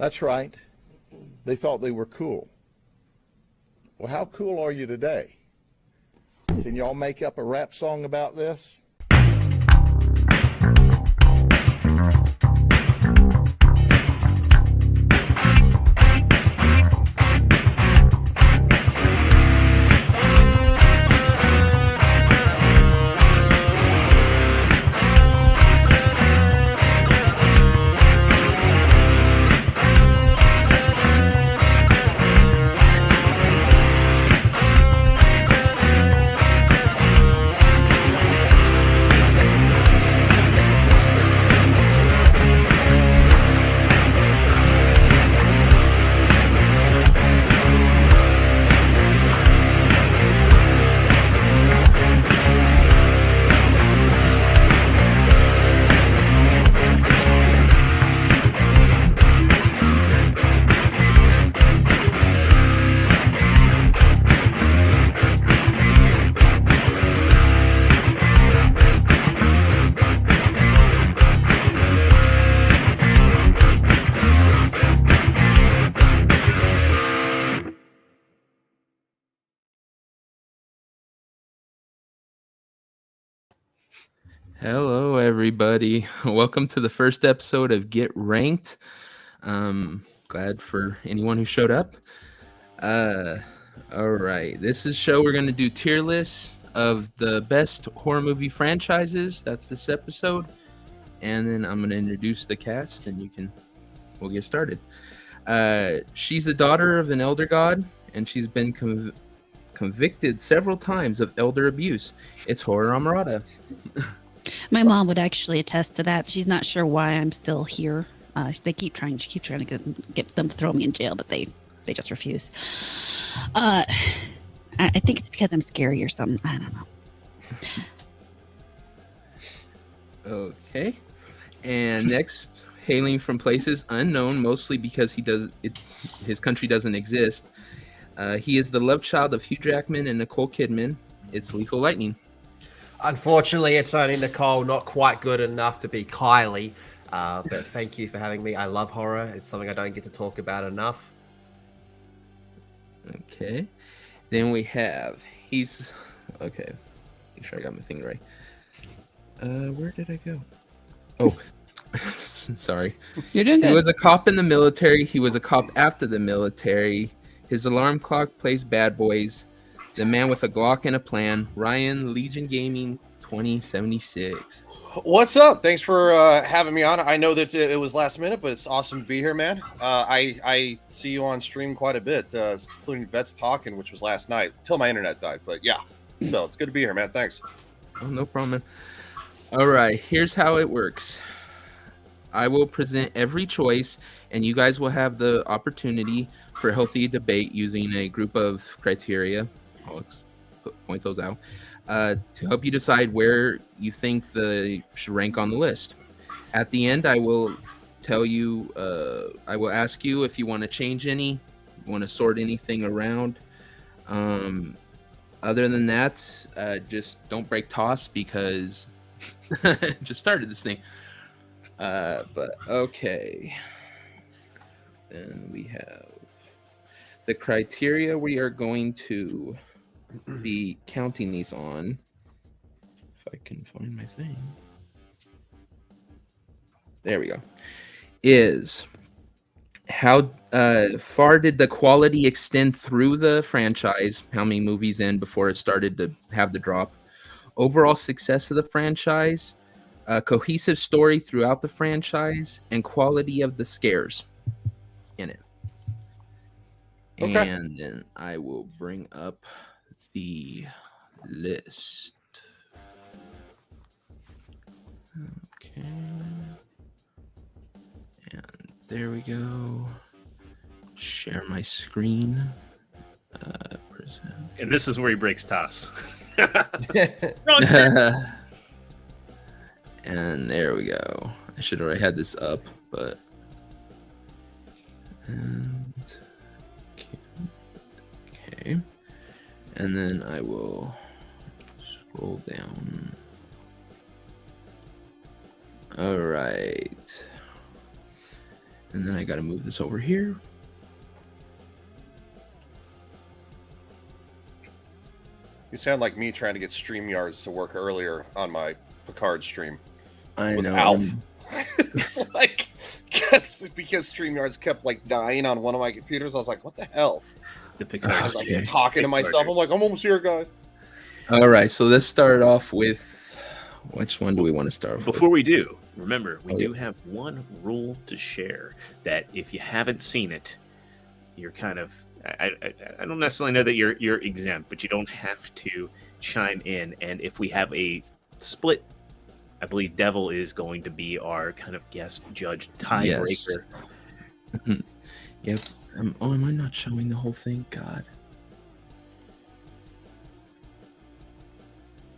That's right. They thought they were cool. Well, how cool are you today? Can y'all make up a rap song about this? Hello, everybody. Welcome to the first episode of Get Ranked. Glad for anyone who showed up. All right, this is show we're going to do tier lists of the best horror movie franchises. That's this episode, and then I'm going to introduce the cast, and we'll get started. She's the daughter of an elder god, and she's been convicted several times of elder abuse. It's Horror Amarada. My mom would actually attest to that. She's not sure why I'm still here. She keeps trying to get them to throw me in jail, but they just refuse. I think it's because I'm scary or something. I don't know. Okay. And next, hailing from places unknown, mostly because his country doesn't exist. He is the love child of Hugh Jackman and Nicole Kidman. It's Lethal Lightning. Unfortunately, it's only Nicole, not quite good enough to be Kylie. But thank you for having me. I love horror. It's something I don't get to talk about enough. Okay. Then we have, okay. Make sure I got my thing right. Where did I go? Oh, sorry. You're doing good. He was a cop in the military. He was a cop after the military. His alarm clock plays Bad Boys. The man with a Glock and a plan. Ryan, Legion Gaming 2076. What's up? Thanks for having me on. I know that it was last minute, but it's awesome to be here, man. I see you on stream quite a bit, including Vets Talking, which was last night, till my internet died. But yeah, so it's good to be here, man. Thanks. Oh, no problem. All right, here's how it works. I will present every choice, and you guys will have the opportunity for healthy debate using a group of criteria. I'll point those out to help you decide where you think they should rank on the list. At the end, I will tell you, I will ask you if you want to change any, want to sort anything around. Other than that, just don't break toss because just started this thing. But okay. Then we have the criteria we are going to be counting these on. If I can find my thing. There we go. Is how far did the quality extend through the franchise? How many movies in before it started to have the drop? Overall success of the franchise, a cohesive story throughout the franchise, and quality of the scares in it. Okay. And then I will bring up the list. Okay. And there we go. Share my screen. Present. And this is where he breaks toss. And there we go. I should have already had this up, but okay. And then I will scroll down. All right. And then I got to move this over here. You sound like me trying to get StreamYards to work earlier on my Picard stream I with know. Alf. It's like, because StreamYards kept like dying on one of my computers. I was like, what the hell? The I Picard. was like Okay. talking to myself. I'm like, I'm almost here, guys. All right, so let's start off with which one do we want to start off Before with? we do, remember, we Oh, do have one rule to share that if you haven't seen it, you're kind of. I don't necessarily know that you're exempt, but you don't have to chime in. And if we have a split, I believe Devil is going to be our kind of guest judge tiebreaker. Yep. Am I not showing the whole thing? God.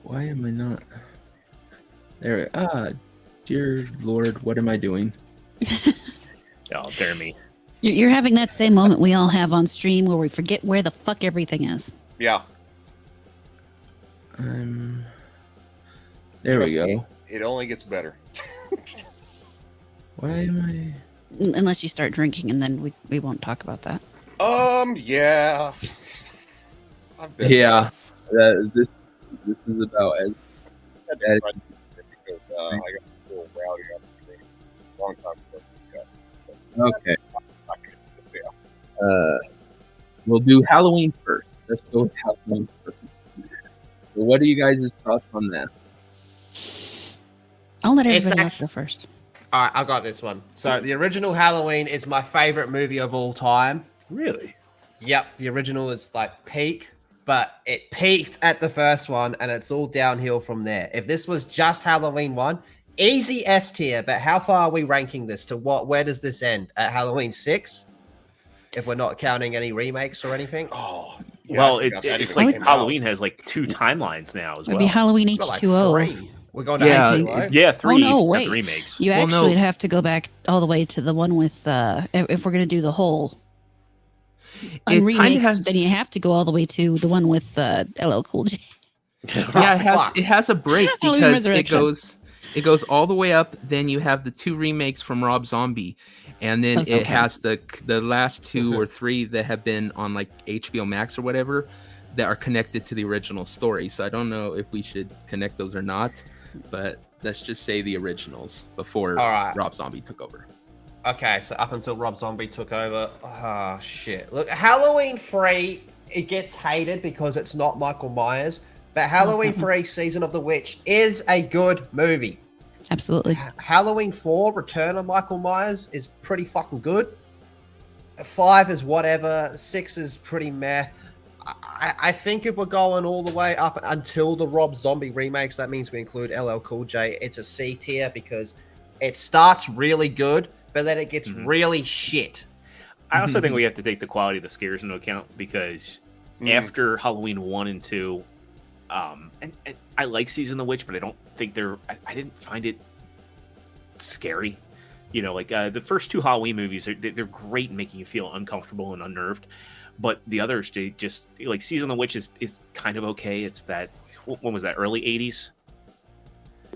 Why am I not? There. Dear Lord, what am I doing? Oh, dare me. You're having that same moment we all have on stream where we forget where the fuck everything is. Yeah, There Trust we go. me. It only gets better. Why am I? Unless you start drinking, and then we won't talk about that. Yeah. I've been Yeah. This is about as. because I got a little rowdy on the stream a long time ago. Yeah. Okay. Not gonna do this now. We'll do Halloween first. Let's go with Halloween first. So what are you guys' thoughts on that? I'll let It's everybody else actu- go first. All right, I got this one. So the original Halloween is my favorite movie of all time. Really? Yep, the original is like peak, but it peaked at the first one, and it's all downhill from there. If this was just Halloween 1, easy S tier, but how far are we ranking this to what? Where does this end? At Halloween 6? If we're not counting any remakes or anything? Oh, yeah, Well, I forgot that it's even like came out. Halloween has like 2 timelines now as It'd well. be Halloween We're like H2O. 3. We're going to Yeah, H2O. right? Yeah, 3. Oh, no, not wait. the remakes. You Well, actually no. have to go back all the way to the one with if we're gonna do the whole It remakes, kinda has- then you have to go all the way to the one with LL Cool J. Yeah, fuck. it has a break Halloween because Resurrection. it goes all the way up. Then you have the 2 remakes from Rob Zombie, and then Those don't it has the last 2 or 3 that have been on like HBO Max or whatever that are connected to the original story. So I don't know if we should connect those or not, but let's just say the originals before All right. Rob Zombie took over. Okay, so up until Rob Zombie took over, oh shit. Look, Halloween 3, it gets hated because it's not Michael Myers, but Halloween 3 Season of the Witch is a good movie. Absolutely. Halloween 4 Return of Michael Myers is pretty fucking good. 5 is whatever, 6 is pretty meh. I think if we're going all the way up until the Rob Zombie remakes, that means we include LL Cool J. It's a C tier because it starts really good, but then it gets really shit. I also think we have to take the quality of the scares into account because after Halloween 1 and 2, and I like Season of the Witch, but I don't think I didn't find it scary. You know, like the first 2 Halloween movies, they're great in making you feel uncomfortable and unnerved. But the others, they just like Season of the Witch is kind of okay. It's that when was that, early 80s?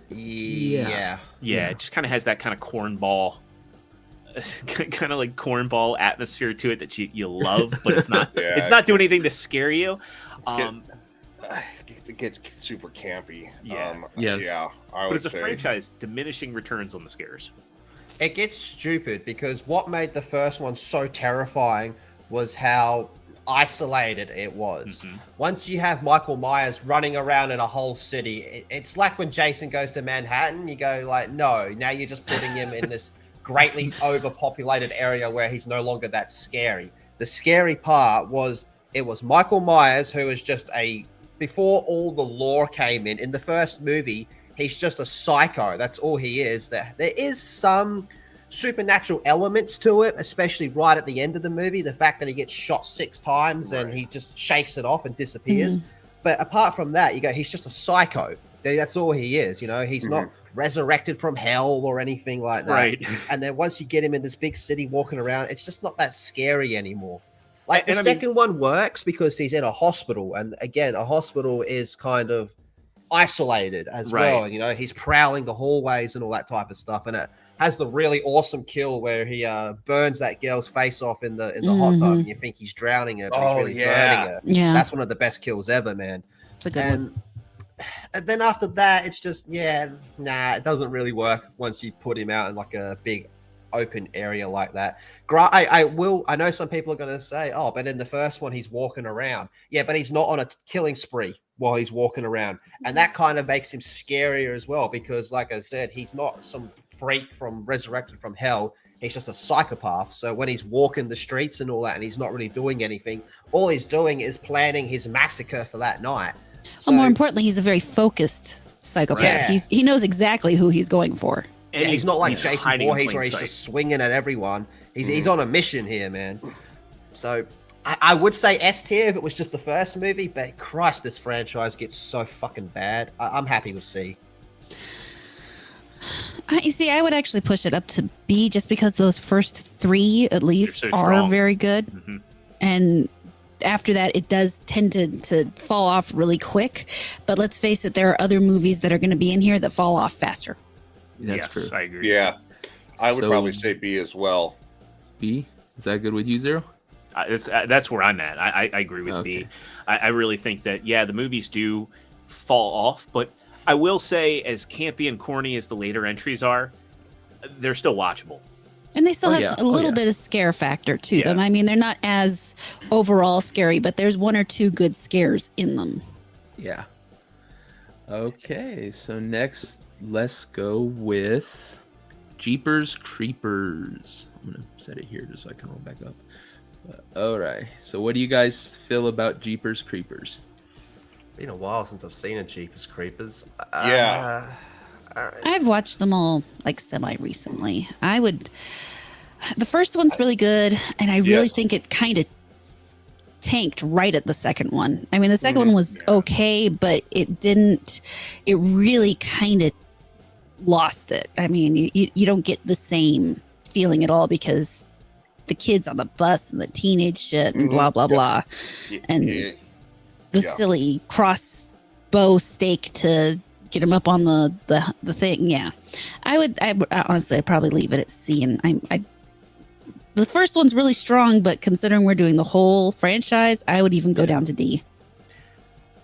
Yeah. Yeah, it just kind of has that kind of cornball, kind of like cornball atmosphere to it that you love, but it's not Yeah, it's not doing anything to scare you. It gets super campy. Yeah. Yes. Yeah. I But would as a say. franchise, diminishing returns on the scares. It gets stupid because what made the first one so terrifying was how isolated it was. Once you have Michael Myers running around in a whole city, it's like when Jason goes to Manhattan, you go like, no, now you're just putting him in this greatly overpopulated area where he's no longer that scary. The scary part was it was Michael Myers, who is just before all the lore came in the first movie, he's just a psycho. That's all he is. There is some supernatural elements to it, especially right at the end of the movie. The fact that he gets shot 6 times and he just shakes it off and disappears. But apart from that, you go, he's just a psycho. That's all he is. You know, he's not resurrected from hell or anything like that. Right. And then once you get him in this big city walking around, it's just not that scary anymore. Like the And I mean- second one works because he's in a hospital, and again, a hospital is kind of isolated as Right. well. You know, he's prowling the hallways and all that type of stuff, and it has the really awesome kill where he burns that girl's face off in the hot tub, and you think he's drowning her, but he's Oh, really yeah. burning her. Yeah. That's one of the best kills ever, man. It's a good one. And then after that, it's just it doesn't really work once you put him out in like a big open area like that. I know some people are going to say, oh, but in the first one he's walking around. Yeah, but he's not on a killing spree while he's walking around, and that kind of makes him scarier as well, because like I said, he's not some freak from resurrected from hell. He's just a psychopath. So when he's walking the streets and all that, and he's not really doing anything, all he's doing is planning his massacre for that night. So, More importantly, he's a very focused psychopath. Yeah. He knows exactly who he's going for. yeah, he's not like he's Jason hiding in Voorhees plain where he's sight. just swinging at everyone. He's on a mission here, man. So I would say S tier if it was just the first movie, but Christ, this franchise gets so fucking bad. I'm happy with C. You see, I would actually push it up to B just because those first 3 at least so are strong. very good. Mhm. And after that, it does tend to fall off really quick. But let's face it, there are other movies that are going to be in here that fall off faster. That's Yes, true. I agree. Yeah, I would So- probably say B as well. B, is that good with you, Zero? That's where I'm at. I agree with Okay. B. I really think that the movies do fall off, but I will say, as campy and corny as the later entries are, they're still watchable. And they still Oh, have yeah. a little Oh, yeah. bit of scare factor to Yeah. them. I mean, they're not as overall scary, but there's 1 or 2 good scares in them. Yeah. Okay, so next, let's go with Jeepers Creepers. I'm gonna set it here just so I can roll back up. All right. So, what do you guys feel about Jeepers Creepers? Been a while since I've seen a Jeepers Creepers. Yeah. I've watched them all like semi recently. The first one's really good, and I really Yes. think it kind of tanked right at the second one. I mean, the second one was okay, but it really kind of lost it. I mean, you don't get the same feeling at all because the kids on the bus and the teenage shit and blah, blah, blah. And Yeah. the Yeah. silly crossbow stake to get him up on the thing. Yeah, I honestly, I'd probably leave it at C. And the first one's really strong, but considering we're doing the whole franchise, I would even go down to D.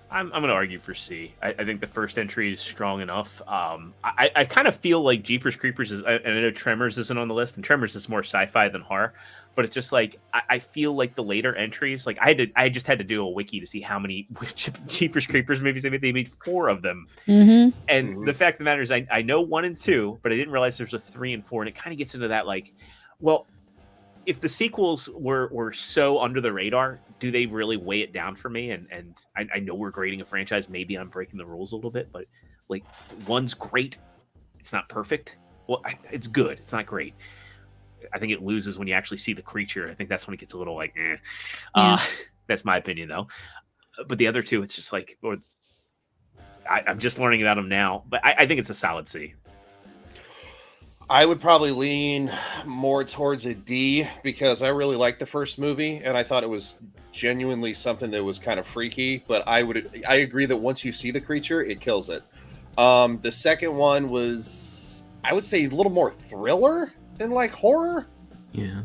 I'm going to argue for C. I think the first entry is strong enough. I kind of feel like Jeepers Creepers is, and I know Tremors isn't on the list, and Tremors is more sci-fi than horror, but it's just like I feel like the later entries, like I just had to do a wiki to see how many Jeepers Creepers movies they made. They made 4 of them, Mm-hmm. and the fact of the matter is, I know 1 and 2, but I didn't realize there's a 3 and 4, and it kind of gets into that like, well, if the sequels were so under the radar, do they really weigh it down for me? And I know we're grading a franchise. Maybe I'm breaking the rules a little bit, but like 1's great. It's not perfect. Well, it's good. It's not great. I think it loses when you actually see the creature. I think that's when it gets a little like, eh. Yeah. That's my opinion though. But the other 2, it's just like, I'm just learning about them now, but I think it's a solid C. I would probably lean more towards a D because I really liked the first movie and I thought it was genuinely something that was kind of freaky. But I agree that once you see the creature, it kills it. The second one was, I would say, a little more thriller than like horror. Yeah.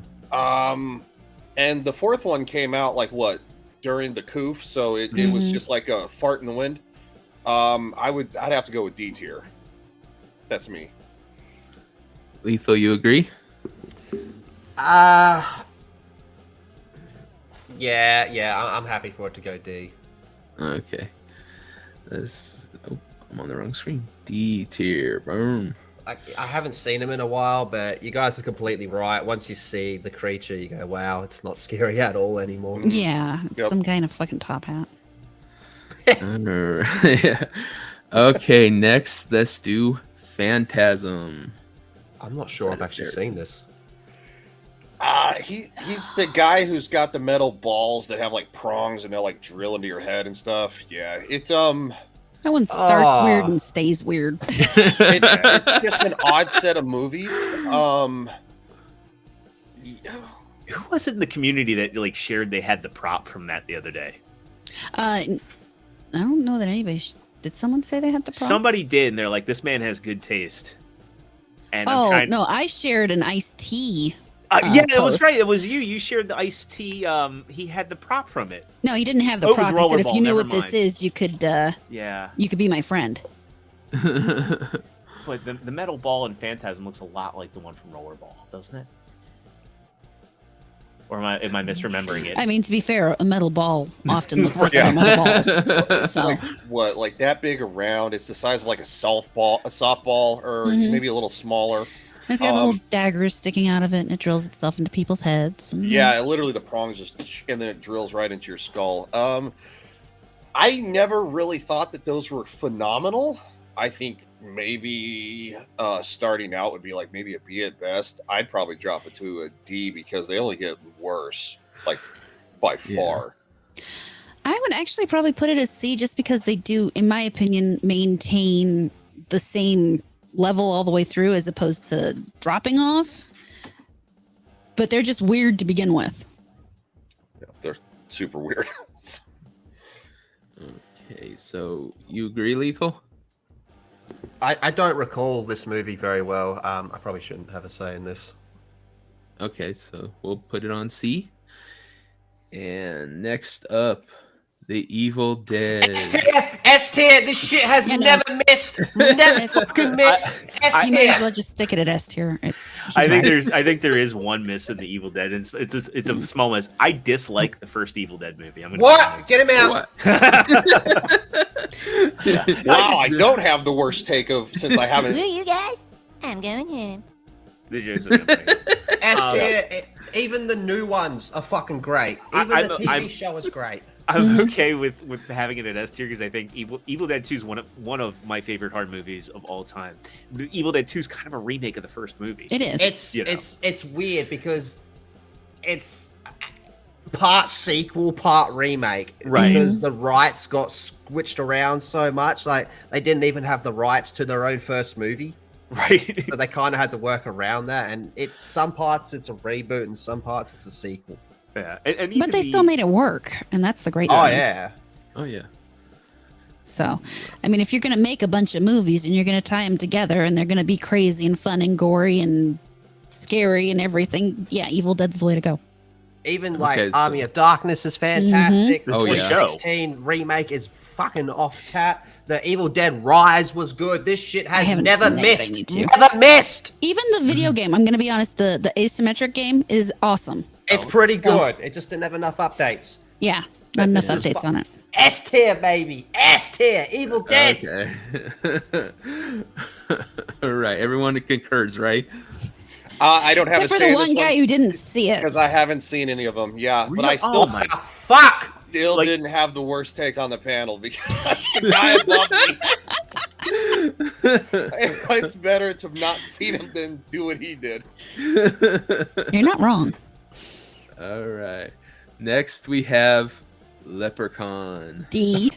And the fourth one came out like what, during the coof, so it was Mhm. just like a fart in the wind. I'd have to go with D tier. That's me. Lethal, you agree? Yeah, I'm happy for it to go D. Okay. I'm on the wrong screen. D tier. Boom. I haven't seen him in a while, but you guys are completely right. Once you see the creature, you go, wow, it's not scary at all anymore. Yeah, Yep. some kind of fucking top hat. Yeah. Okay, next let's do Phantasm. I'm not sure I've Set it actually there. seen this. He's the guy who's got the metal balls that have like prongs and they'll like drill into your head and stuff. Yeah, it's That one starts Ah. weird and stays weird. it's just an odd set of movies. Who was it in the community that like shared they had the prop from that the other day? I don't know that anybody. Did someone say they had the problem? Somebody did, and they're like, "This man has good taste." And I'm Oh trying. no, I shared an iced tea. Yeah, it was post. right. It was you. You shared the iced tea. He had the prop from it. No, he didn't have the Oh, it was prop. He said if rollerball, you knew never what this mind. is, you could Yeah, be my friend. but the metal ball in Phantasm looks a lot like the one from Rollerball, doesn't it? Or am I misremembering it? I mean, to be fair, a metal ball often looks like Yeah. other metal balls. So What, like that big around? It's the size of like a softball, or Mhm. maybe a little smaller. it's got little daggers sticking out of it, and it drills itself into people's heads. And, Yeah, literally the prongs just, and then it drills right into your skull. I never really thought that those were phenomenal. I think maybe starting out would be like maybe a B at best. I'd probably drop it to a D because they only get worse, like by far. I would actually probably put it as C just because they do, in my opinion, maintain the same level all the way through as opposed to dropping off. But they're just weird to begin with. Yeah, they're super weird. Okay, so you agree, Lethal? I don't recall this movie very well. I probably shouldn't have a say in this. Okay, so we'll put it on C. And next up, The Evil Dead. S tier. This shit has You know. never missed. Never fucking missed. S You may as tier. well just stick it at S tier. I think there is one miss in the Evil Dead, and it's a small miss. I dislike the first Evil Dead movie. I'm gonna What? Get him out. What? Wow, I don't have the worst take of since I haven't. you guys? I'm going home. The jokes are funny. S tier. Even the new ones are fucking great. Even I'm- the TV I'm- show is great. I'm okay with having it at S tier because I think Evil Dead 2 is one of my favorite horror movies of all time. Evil Dead 2 is kind of a remake of the first movie. It is. It's You know. it's weird because it's part sequel, part remake. Right. Because the rights got switched around so much, like they didn't even have the rights to their own first movie, Right. so they kind of had to work around that. And it's some parts it's a reboot, and some parts it's a sequel. Yeah. And but they still made it work, and that's the great Oh thing. yeah. Oh, yeah. So, I mean, if you're going to make a bunch of movies and you're going to tie them together and they're going to be crazy and fun and gory and scary and everything, yeah, Evil Dead's the way to go. Even like Okay, so- Army of Darkness is fantastic. The Oh, yeah. 2016 remake is fucking off tap. The Evil Dead Rise was good. This shit has haven't never seen it, but I missed. need to. Never missed. Even the video game, I'm going to be honest, the asymmetric game is awesome. It's pretty So- good. It just didn't have enough updates. Yeah, not enough This is updates on it. S tier, baby. S tier. Evil Dead. Okay. All right. Everyone concurs, right? I don't have Except a for say the in this one guy who didn't see it. because I haven't seen any of them. Yeah, but I Oh still my- Ah, fuck. still like- didn't have the worst take on the panel because the guy above me. It's better to not see him than do what he did. You're not wrong. All right. Next, we have Leprechaun. D.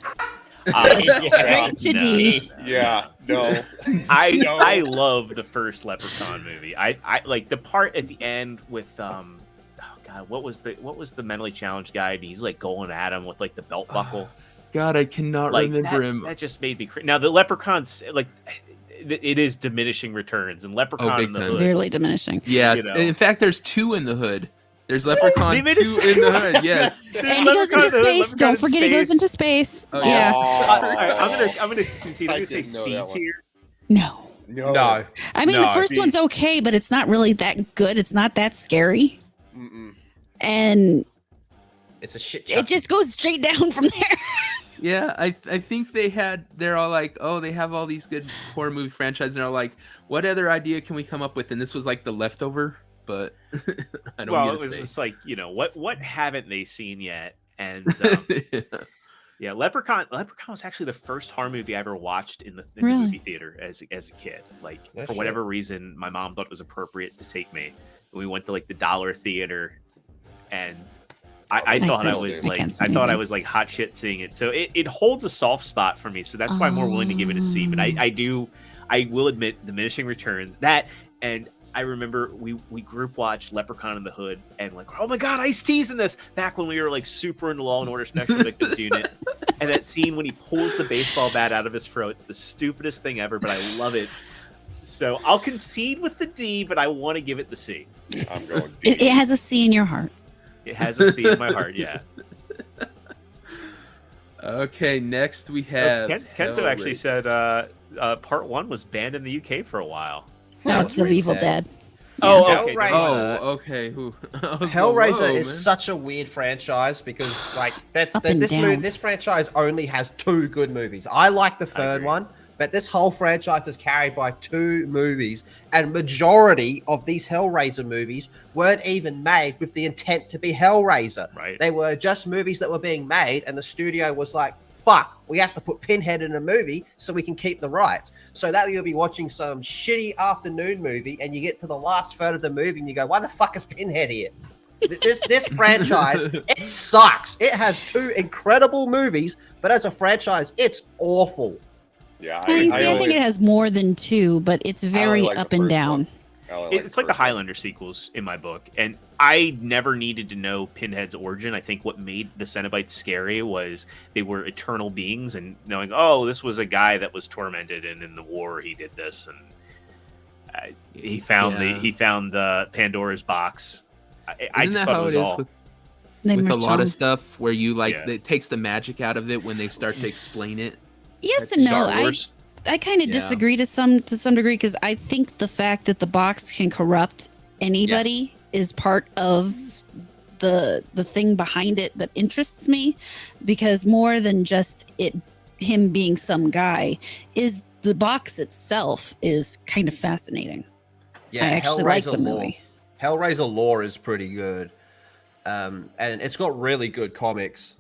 Yeah, Straight to D. Yeah, no. I No. I love the first Leprechaun movie. I like the part at the end with oh god, what was the mentally challenged guy? And he's like going at him with like the belt buckle. God, I cannot Like remember him. that just made me now the Leprechaun's like it is diminishing returns and Leprechaun big in the time. hood. Severely diminishing. Yeah. you know. In fact, there's 2 in the hood. There's Leprechaun They 2 made a in second the one. hood. Yes. There's And he goes Leprechaun into in the hood, space. Leprechaun Don't in forget he goes space. into space. Oh, yeah. I'm gonna concede. I'm I gonna say didn't know C that one. tier. No. No. I mean, No, the first D. one's okay, but it's not really that good. It's not that scary. Mm-mm. And It's a shit. it just goes straight down from there. Yeah, I think they're all like, oh, they have all these good horror movie franchises, and they're all like, what other idea can we come up with? And this was like the leftover, but I don't Well, get it was to just like what haven't they seen yet? And say. yeah, Leprechaun was actually the first horror movie I ever watched in the Really? movie theater as a kid. Like No for shit. whatever reason, my mom thought it was appropriate to take me. And we went to like the Dollar Theater, and I thought I can't- was I like can't see I thought I anything. was like hot shit seeing it. So it holds a soft spot for me. So that's why I'm more willing to give it a C. But I will admit diminishing returns that, and I remember we group watched Leprechaun in the Hood and like, oh my god, Ice-T's in this back when we were like super into Law and Order Special Victims Unit. And that scene when he pulls the baseball bat out of his throat, it's the stupidest thing ever, but I love it. So I'll concede with the D, but I want to give it the C. I'm going D. It has a C in your heart. It has a C in my heart, yeah. Okay, next we have Kenzo actually Hellraiser. said part 1 was banned in the UK for a while. That's of Evil Dead. Oh, okay. Hellraiser. Oh, okay. Who? Hellraiser is such a weird franchise because, like, Up and down. this franchise only has 2 good movies. I like the third agree. one, but this whole franchise is carried by 2 movies, and majority of these Hellraiser movies weren't even made with the intent to be Hellraiser. Right. They were just movies that were being made, and the studio was like, fuck, we have to put Pinhead in a movie so we can keep the rights. So that you'll be watching some shitty afternoon movie, and you get to the last third of the movie, and you go, why the fuck is Pinhead here? This franchise, it sucks. It has 2 incredible movies, but as a franchise, it's awful. Yeah, I think it has more than 2, but it's very like the up and first down. one. It's like the Highlander sequels in my book, and I never needed to know Pinhead's origin. I think what made the Cenobites scary was they were eternal beings, and knowing, oh, this was a guy that was tormented, and in the war he did this, and he found the Pandora's box. I Isn't just that thought how it was it is all. with a lot of Chong. stuff where you like Yeah. it takes the magic out of it when they start to explain it? Yes Like and no. Star Wars. I kind of Yeah. disagree to some degree because I think the fact that the box can corrupt anybody is part of the thing behind it that interests me, because more than just him being some guy, is the box itself is kind of fascinating. Yeah, I actually like the Hellraiser lore. movie. Hellraiser lore is pretty good, and it's got really good comics.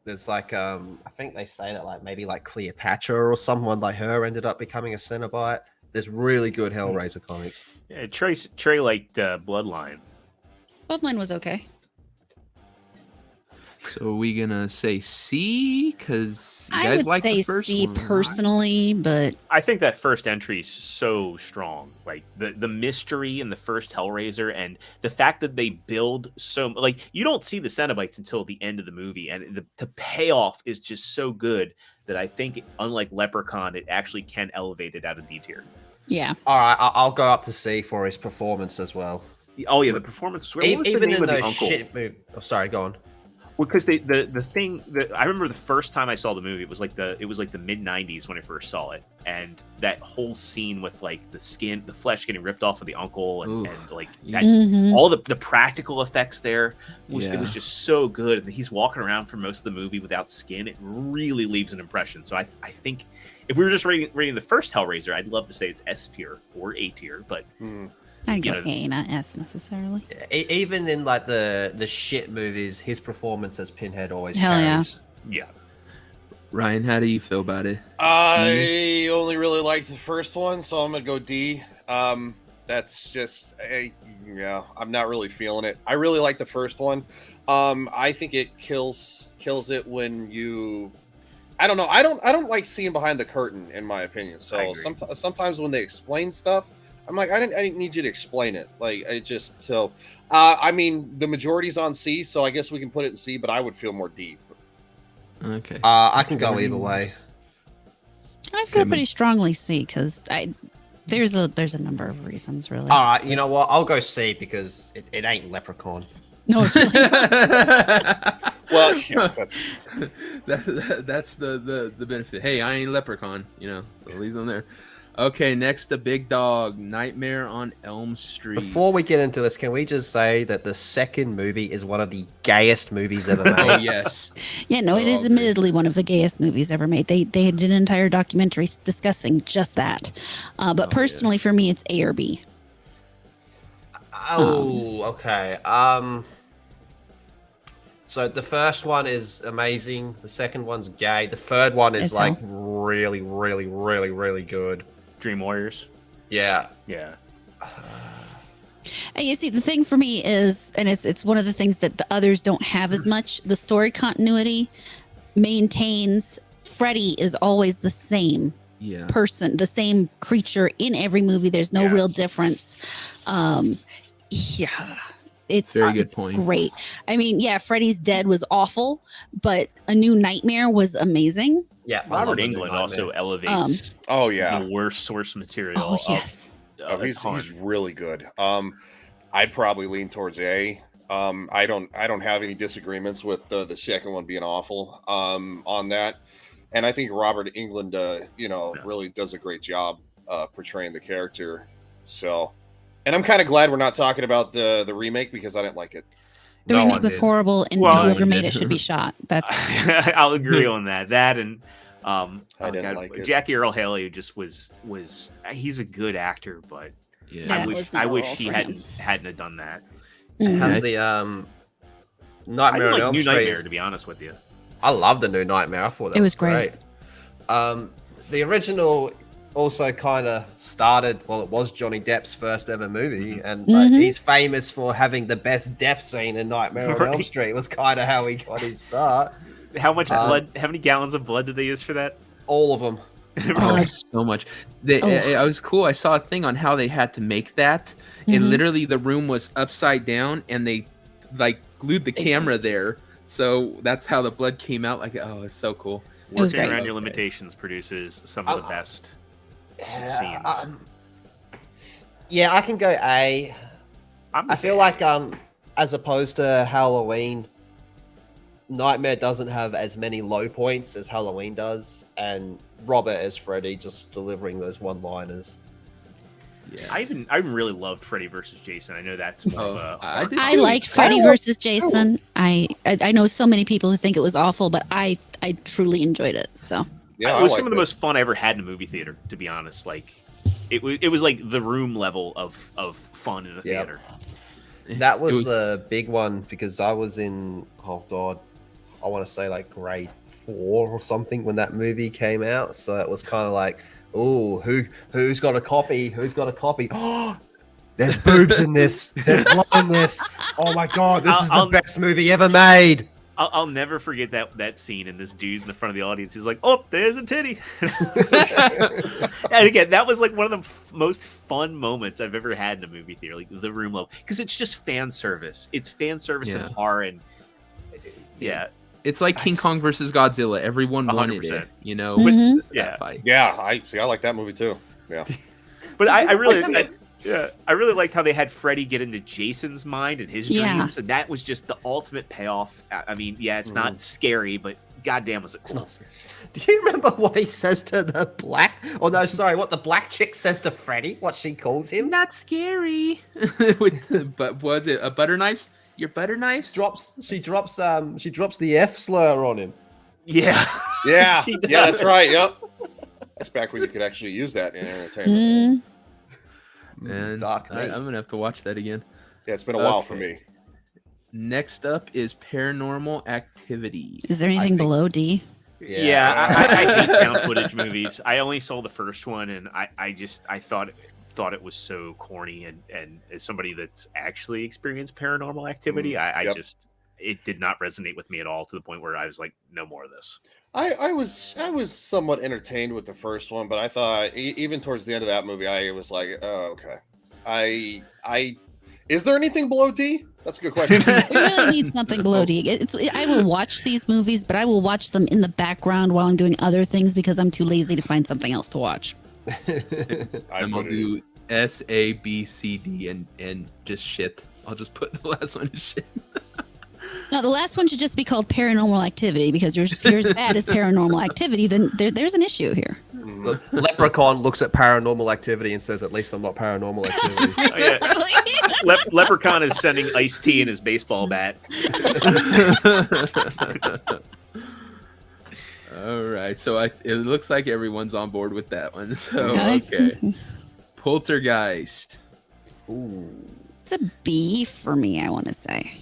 There's like, I think they say that like maybe like Cleopatra or someone like her ended up becoming a Cenobite. There's really good Hellraiser comics. Yeah, Trey liked Bloodline. Bloodline was okay. So are we gonna say C? Because you I guys would like say the first C one, right? personally, but I think that first entry is so strong. Like the mystery in the first Hellraiser, and the fact that they build so like you don't see the Cenobites until the end of the movie, and the payoff is just so good that I think, unlike Leprechaun, it actually can elevate it out of D tier. yeah. All right, I'll go up to C for his performance as well. Oh yeah, the performance. What was the Even name in of the those uncle? shit movies. Oh, sorry, go on. Well, because the thing that I remember the first time I saw the movie, it was like the mid '90s when I first saw it, and that whole scene with like the flesh getting ripped off of the uncle, and like that, Mhm. all the practical effects there it Yeah. was just so good. And he's walking around for most of the movie without skin. It really leaves an impression. So I think if we were just rating the first Hellraiser, I'd love to say it's S tier or A tier, but I'd you go know- A, not S necessarily. Even in like the shit movies, his performance as Pinhead always Hell yeah. carries. yeah. Ryan, how do you feel about it? I only really like the first one, so I'm gonna go D. That's just I'm not really feeling it. I really like the first one. I think it kills it when you. I don't know. I don't like seeing behind the curtain, in my opinion. I So agree. sometimes when they explain stuff, I'm like, I didn't need you to explain it. Like, I just so. I mean, the majority's on C, so I guess we can put it in C. But I would feel more D. Okay. I can go either way. I feel Okay, pretty strongly C because there's a number of reasons really. All right, you know what? I'll go C because it ain't Leprechaun. No, it's really Well, yeah, that's the benefit. Hey, I ain't Leprechaun, so at least I'm there. Okay, next the big dog, Nightmare on Elm Street. Before we get into this, can we just say that the second movie is one of the gayest movies ever made? Oh yes. yeah, no, it Oh, is okay. admittedly one of the gayest movies ever made. They did an entire documentary discussing just that. But yeah. personally, for me, it's A or B. Oh, okay. So the first one is amazing. The second one's gay. The third one is As like hell. really, really, really, really good. Dream Warriors. Yeah. Yeah. And you see, the thing for me is, and it's one of the things that the others don't have as much. The story continuity maintains. Freddy is always the same Yeah. person, the same creature in every movie. There's no Yeah. real difference. Yeah, It's Very good it's point. great. I mean, yeah, Freddy's Dead was awful, but A New Nightmare was amazing. Yeah, I love Robert A New Englund also Nightmare. elevates Oh yeah. the worst source material. Oh yes. Oh, he's really good. I'd probably lean towards A. I don't have any disagreements with the second one being awful on that, and I think Robert Englund, really does a great job portraying the character. So, and I'm kind of glad we're not talking about the remake because I didn't like it. The No remake one was did. horrible, and Well, whoever I made did. it should be shot. That's I'll agree on that. That and I didn't like it. Jackie Earl Haley just was he's a good actor, but Yeah. That was not I a wish role he for him. hadn't have done that. Mhm. How's the I Nightmare didn't on like Elm New Street? Nightmare, to be honest with you. I love the New Nightmare. I thought that It was great. The original also kind of started. Well, it was Johnny Depp's first ever movie, and Mhm. he's famous for having the best death scene in Nightmare on Elm Right. Street. Was kind of how he got his start. How much Um, blood? How many gallons of blood did they use for that? All of them. Oh, So much. It was cool. I saw a thing on how they had to make that. And Mhm. literally the room was upside down and they like glued the camera there. So that's how the blood came out. Like, oh, it's so cool. It was Working great. around your limitations produces some of the best scenes. Yeah, I can go A. I'm I just feel saying. like as opposed to Halloween, Nightmare doesn't have as many low points as Halloween does, and Robert as Freddy just delivering those one-liners. Yeah. I even really loved Freddy versus Jason. I know that's more of Oh, a I did I too. liked Freddy versus Jason. I know so many people who think it was awful, but I truly enjoyed it. So Yeah, it was I some of the liked most fun I ever had in a movie theater. To be honest, like it was like the Room level of fun in a Yep. theater. That was was- the big one because I was in, oh god, I want to say like grade 4 or something when that movie came out. So it was kind of like, oh, who's got a copy? Who's got a copy? Oh, there's boobs in this. There's blood in this. Oh my god, this is the I'll- best movie ever made. I'll never forget that scene, and this dude in the front of the audience, he's like, "Oh, there's a titty." And again, that was like one of the most fun moments I've ever had in a movie theater, like the Room level, because it's just fan service. It's fan service Yeah. and horror, and yeah, It's like King Kong versus Godzilla. Everyone wanted 100%. it, you know? Mhm. that yeah. fight. Yeah, I like that movie too. Yeah. But I really, I really liked how they had Freddy get into Jason's mind and his Yeah. dreams, and that was just the ultimate payoff. I mean, yeah, it's not scary, but goddamn, was it cool. Do you remember what he says to the black? Oh no, sorry, what the black chick says to Freddy? What she calls him? Not scary. But was it a butter knife? Your butter knife? She drops the F slur on him. Yeah, Yeah, She yeah, does. that's right. Yep. That's back when you could actually use that in entertainment. Mm. And Dark I'm Knight. gonna have to watch that again. Yeah, it's been a while for Okay. me. Next up is Paranormal Activity. Is there anything think- below D? yeah. I hate found footage movies. I only saw the first one, and I thought it was so corny. And as somebody that's actually experienced paranormal activity, I Yep. just it did not resonate with me at all to the point where I was like, no more of this. I was somewhat entertained with the first one, but I thought even towards the end of that movie, I was like, oh, okay. Is there anything below D? That's a good question. It really needs something below D. I will watch these movies, but I will watch them in the background while I'm doing other things because I'm too lazy to find something else to watch. And I'll do S, A, B, C, D, and just shit. I'll just put the last one as shit. No, the last one should just be called Paranormal Activity because if you're as bad as Paranormal Activity, then there's an issue here. Look, Leprechaun looks at Paranormal Activity and says, "At least I'm not Paranormal Activity." Oh, yeah. Leprechaun is sending iced tea in his baseball bat. All right, so it looks like everyone's on board with that one. So Okay. okay, Poltergeist. Ooh, It's a B for me, I want to say.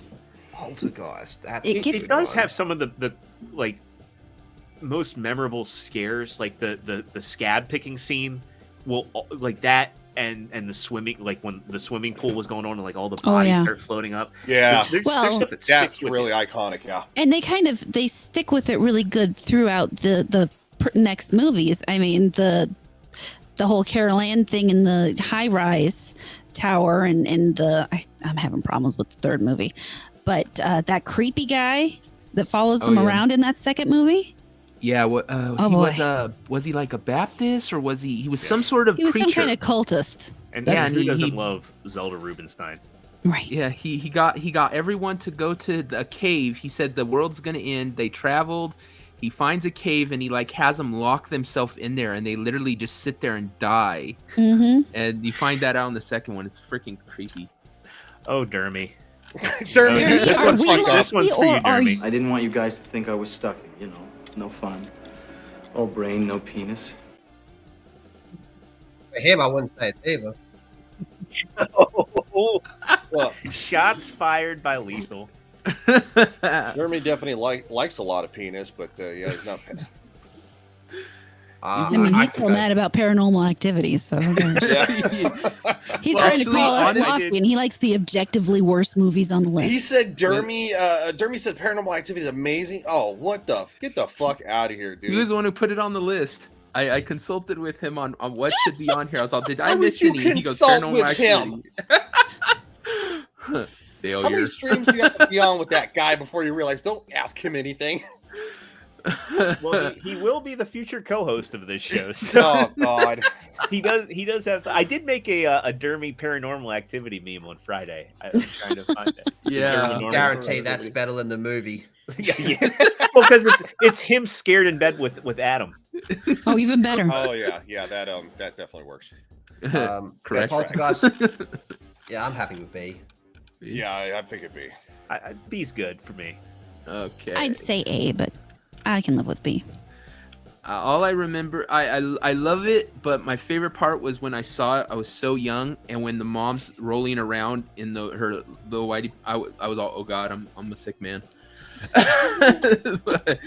Poltergeist. That's It It, gets- it does have some of the like most memorable scares, like the scab picking scene. Well, like that, and the swimming, like when the swimming pool was going on, and like all the Oh, bodies yeah. start floating up. Yeah, So there's Well- stuff that that's sticks with really you. iconic. Yeah. And they stick with it really good throughout the next movies. I mean, the whole Carol Ann thing in the high rise tower and the I'm having problems with the third movie. But that creepy guy that follows Oh, them yeah. around in that second movie, Yeah, what Oh, he boy. was he like a Baptist or was he was some sort of he was preacher? some kind of cultist. And Yeah, who and doesn't he- love Zelda Rubinstein? Right. Yeah, he got everyone to go to a cave. He said the world's gonna end. They traveled. He finds a cave and he like has them lock themselves in there, and they literally just sit there and die. Mm-hmm. And you find that out in the second one. It's freaking creepy. Oh, Dermy. Dermy, Okay, this are one's we fucked up. This one's for you, Dermy. I didn't want you guys to think I was stuck, you know, no fun. All brain, no penis. For him, I wouldn't say it's either. Well, Shots fired by Lethal. Jeremy definitely likes a lot of penis, but yeah, he's not. I mean, he's still mad about Paranormal Activities, so who cares? Yeah. He's Well, trying to actually, call us honestly, lofty, and he likes the objectively worst movies on the list. He said Dermy said Paranormal Activity is amazing. Oh, what the? Get the fuck out of here, dude. He was the one who put it on the list. I consulted with him on what should be on here. I was like, did I Why would miss you any? He goes, consult Paranormal with Activity. How many Failure. streams do you have to be on with that guy before you realize? Don't ask him anything. Well, he will be the future co-host of this show. So Oh God. he does have. I did make a Dermy Paranormal Activity meme on Friday. I was trying to find it. Yeah. Paranormal Guarantee that's Activity. better than the movie. Yeah. Well, because it's him scared in bed with Adam. Oh, even better. Oh yeah, that definitely works. Correct. Poltergeist. Yeah, I'm happy with B. Yeah, I think it'd be. B's good for me. Okay. I'd say A, but I can live with B. All I remember, I love it, but my favorite part was when I saw it. I was so young, and when the mom's rolling around in her little whitey, I was all, oh God, I'm a sick man. but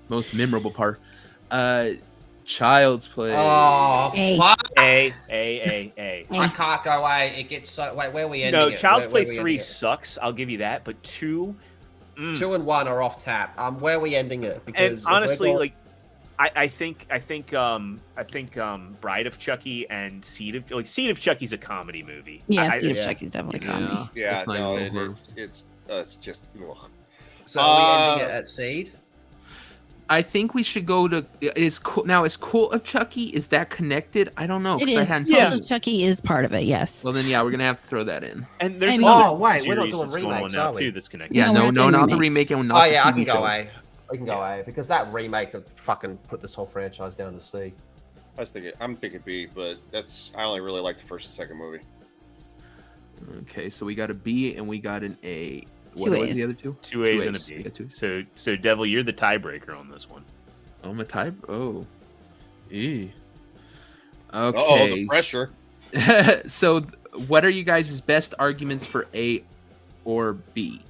most memorable part, Child's Play. Oh, A. fuck. A. I can't go away. It gets so. Wait, where are we ending No, it? Child's Where Play we 3 ending it? sucks. I'll give you that. But 2, 2 and 1 are off tap. Where are we ending it? and Because if we're honestly, going- like, I think Bride of Chucky and Seed of Chucky's a comedy movie. Yeah, I- Seed of yeah. Chucky is definitely Yeah. comedy. Yeah, That's not no, even horror. it's just. Ugh. so are we ending it at Seed? I think we should go to is Cult of Chucky. Is that connected? I don't know. It 'cause I is. hadn't Cult seen of Chucky is part of it, yes. Well, then yeah, we're gonna have to throw that in. And there's I mean- another Oh, wait, we're not series doing that's going on remakes, now are we? too that's connected. Yeah, No, no, we're not no, doing not the remakes. remake and not Oh the yeah, I TV can go show. away. We can go away because that remake could fucking put this whole franchise down to C. I'm thinking B, but I only really like the first and second movie. Okay, so we got a B and we got an A. What Two was A's. the other two? 2 A's and a A's. We B. got two. So Devil, you're the tiebreaker on this one. Oh, my type. Oh, E. Oh, Okay. the pressure. So, what are you guys' best arguments for A or B?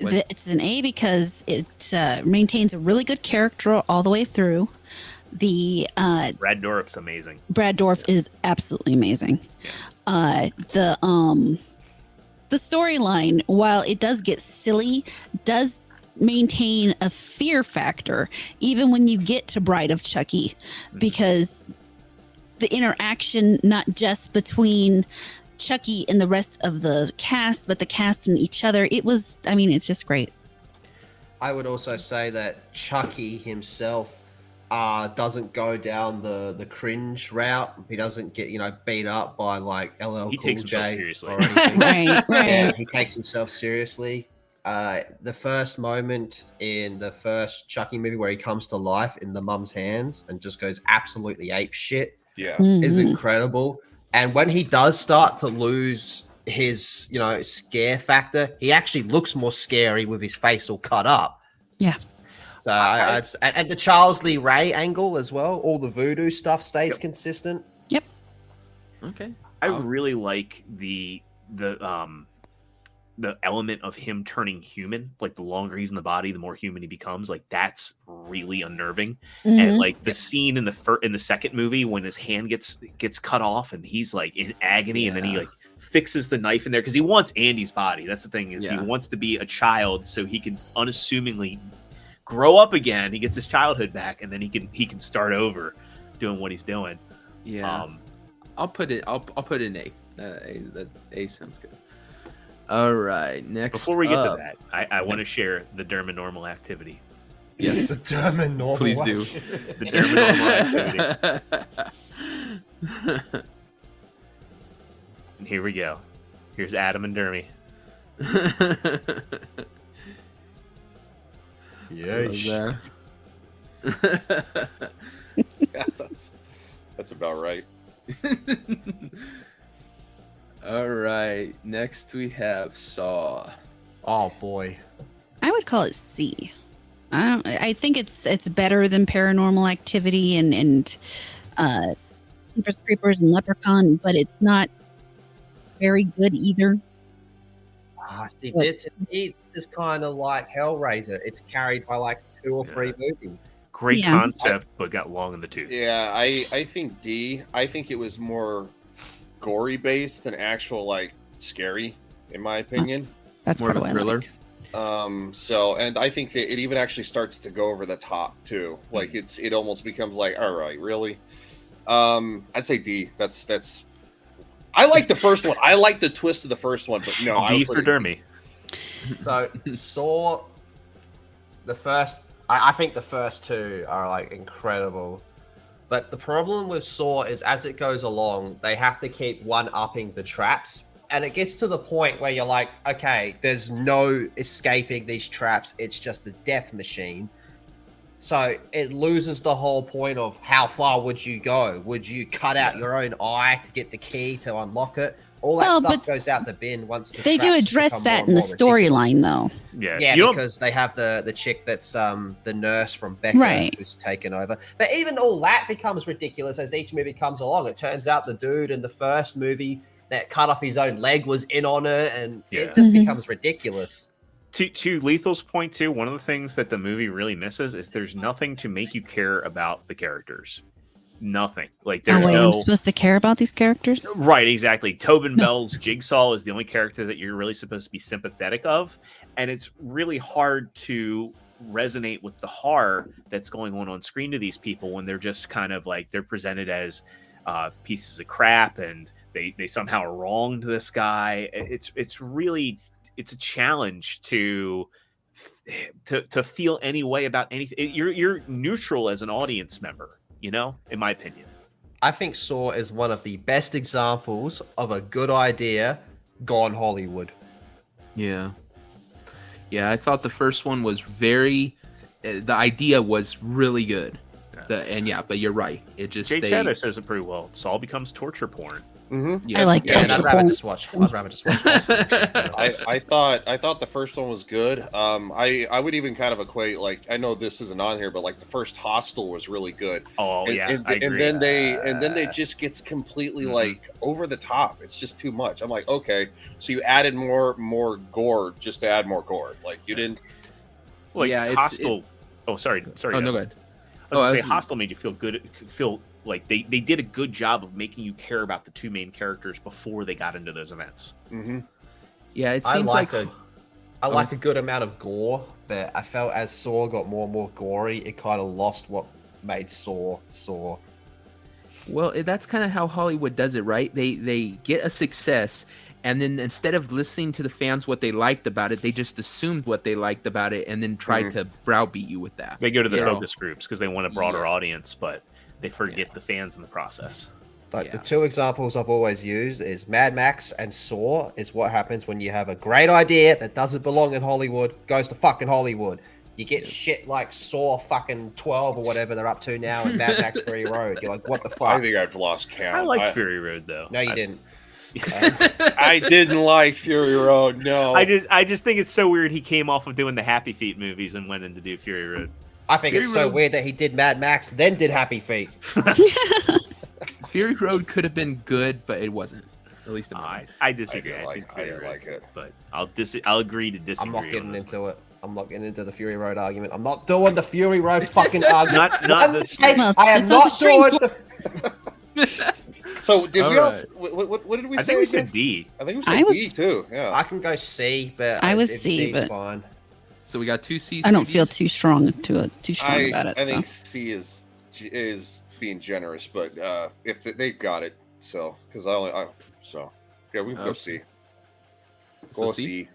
What- It's an A because it maintains a really good character all the way through. The Brad Dourif's amazing. Brad Dourif is absolutely amazing. The storyline, while it does get silly, does maintain a fear factor even when you get to Bride of Chucky, because the interaction not just between Chucky and the rest of the cast, but the cast and each other, it's just great. I would also say that Chucky himself doesn't go down the cringe route. He doesn't get beat up by like LL He Cool takes himself J seriously. or anything. Right, Yeah, right. he takes himself seriously. The first moment in the first Chucky movie where he comes to life in the mum's hands and just goes absolutely ape shit Yeah. is Mhm. incredible. And when he does start to lose his, scare factor, he actually looks more scary with his face all cut up. Yeah. So and the Charles Lee Ray angle as well, all the voodoo stuff stays consistent. Okay. I Oh. really like the element of him turning human. Like the longer he's in the body, the more human he becomes. Like that's really unnerving. And Mhm. like the scene in the second movie when his hand gets cut off and he's like in agony, and then he Yeah. like fixes the knife in there because he wants Andy's body. That's the thing, is he Yeah. wants to be a child so he can unassumingly grow up again. He gets his childhood back, and then he can start over doing what he's doing. Yeah. I'll put it. I'll put it in A. A sounds good. All right, next. Before we get to up- that, I want to share the Dermanormal activity. Yes, The German normal. please do. The Dermanormal activity. And here we go. Here's Adam and Dermy. Yeah. Yeah, that's about right. All right. Next we have Saw. Oh boy. I would call it C. I think it's better than Paranormal Activity and Jeepers Creepers and Leprechaun, but it's not very good either. See, to me, this is kind of like Hellraiser. It's carried by like 2 or 3 movies. Great Yeah. concept, but got long in the tooth. Yeah, I think D. I think it was more gory based than actual like scary, in my opinion. That's More of part a of what I thriller. like. So, and I think it even actually starts to go over the top too. Like it almost becomes like, all right, really? I'd say D. That's. I like the first one. I like the twist of the first one, but no, I D would for put it- Dermy. So Saw, the first, I think the first 2 are like incredible, but the problem with Saw is as it goes along, they have to keep one-upping the traps, and it gets to the point where you're like, okay, there's no escaping these traps. It's just a death machine. So it loses the whole point of how far would you go? Would you cut out your own eye to get the key to unlock it? All that Well, stuff but goes out the bin once the They do traps address become that more in the and more ridiculous. storyline, though. Yeah, Yeah, you don't- because they have the chick that's the nurse from Becca Right. who's taken over. But even all that becomes ridiculous as each movie comes along. It turns out the dude in the first movie that cut off his own leg was in on it, and Yeah. it just Mhm. becomes ridiculous. to Lethal's point too, one of the things that the movie really misses is there's nothing to make you care about the characters. Nothing. Like Oh there's wait, no I'm supposed to care about these characters? right, exactly. Tobin No. Bell's Jigsaw is the only character that you're really supposed to be sympathetic of, and it's really hard to resonate with the horror that's going on screen to these people when they're just kind of like they're presented as pieces of crap and they somehow wronged this guy. It's really it's a challenge to feel any way about anything. You're neutral as an audience member, you know, in my opinion. I think Saw is one of the best examples of a good idea gone Hollywood. Yeah. Yeah, I thought the first one was very. The idea was really good. But you're right. It just Jay Shadow says it pretty well. Saul becomes torture porn. Mm-hmm. Yeah, I like Yeah, and torture I'd rather porn. just watch. I'd rather just watch. I thought the first one was good. I would even kind of equate like I know this isn't on here, but like the first Hostel was really good. Oh and, yeah, and, I and agree. then they just gets completely Mhm. like over the top. It's just too much. I'm like, okay, so you added more gore just to add more gore. Like you didn't. like yeah, it's- Hostel. Oh, sorry. Oh no, Adam. go ahead. I was Oh, gonna say I was- Hostel made you feel like they did a good job of making you care about the two main characters before they got into those events. Mm-hmm. Yeah, it I seems like like I like a good amount of gore, but I felt as Saw got more and more gory, it kind of lost what made Saw. well, that's kind of how Hollywood does it, right? They get a success, and then instead of listening to the fans what they liked about it, they just assumed what they liked about it, and then tried to browbeat you with that. They go to the You know? focus groups because they want a broader Yeah. audience, but they forget the fans in the process. Like the Yeah. two examples I've always used is Mad Max and Saw is what happens when you have a great idea that doesn't belong in Hollywood, goes to fucking Hollywood. You get shit like Saw fucking 12 or whatever they're up to now and Mad Max Fury Road. You're like, what the I fuck? think I've lost count. I liked Fury Road though. No, you didn't. I didn't like Fury Road. No, I just think it's so weird he came off of doing the Happy Feet movies and went in to do Fury Road. I think it's Fury so Road- weird that he did Mad Max, then did Happy Feet. Fury Road could have been good, but it wasn't. At least in my I disagree. I didn't Fury like Road's it. good, but I'll agree to disagree. I'm not on getting this into it. I'm not getting into the Fury Road argument. I'm not doing the Fury Road fucking argument. Not One this day, stream. Well, I am it's on not the stream. doing the. So did we All all? right. What did we I say? think we again? said D. I think we I said was- D too. Yeah. I can go C, but I was if C, D's but- fine. So we got two C's. I don't two feel Ds? too strong about it. I So. think C is being generous, but if they've got it, so because so yeah, we can go Okay. C. Go C? see.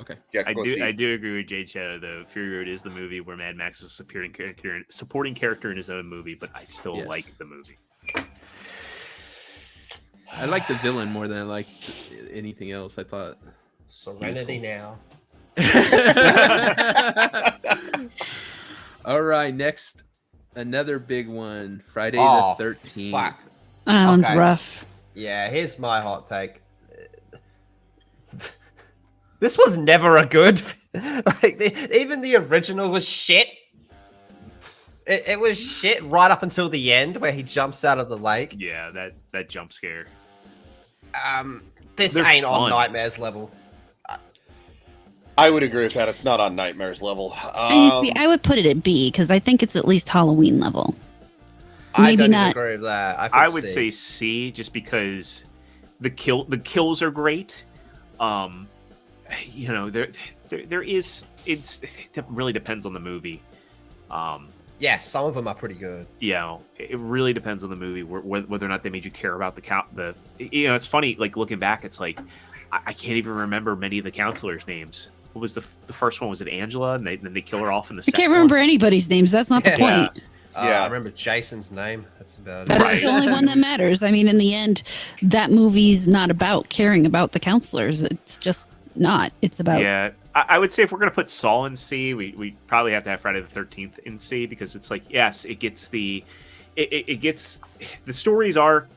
Okay. Yeah, I go do. see. I do agree with Jade Shadow though. Fury Road is the movie where Mad Max is a supporting character in his own movie, but I still Yes. like the movie. I like the villain more than I like anything else. I thought. Serenity now. All right, next, another big one. Friday Oh, the 13th. fuck. That one's Okay. rough. Yeah, here's my hot take. This was never a good. Even the original was shit. It was shit right up until the end where he jumps out of the lake. Yeah, that jump scare. This They're ain't on fun. Nightmares level. I would agree with that. It's not on Nightmares level. And you see, I would put it at B because I think it's at least Halloween level. I Maybe don't not- even agree with that. I would C. say C, just because the kills are great. You know, there is it really depends on the movie. Yeah, some of them are pretty good. You know, it really depends on the movie whether or not they made you care about the. You know, it's funny. Like looking back, it's like I can't even remember many of the counselors' names. What was the first one? Was it Angela? And then they kill her off in the I second can't remember one? anybody's names. That's not the Yeah. point. Yeah. I remember Jason's name. That's about That's it. Right. the only one that matters. I mean, in the end, that movie's not about caring about the counselors. It's just not. It's about Yeah, I would say if we're gonna put Saw in C, we probably have to have Friday the 13th in C, because it's like, yes, it gets the stories are,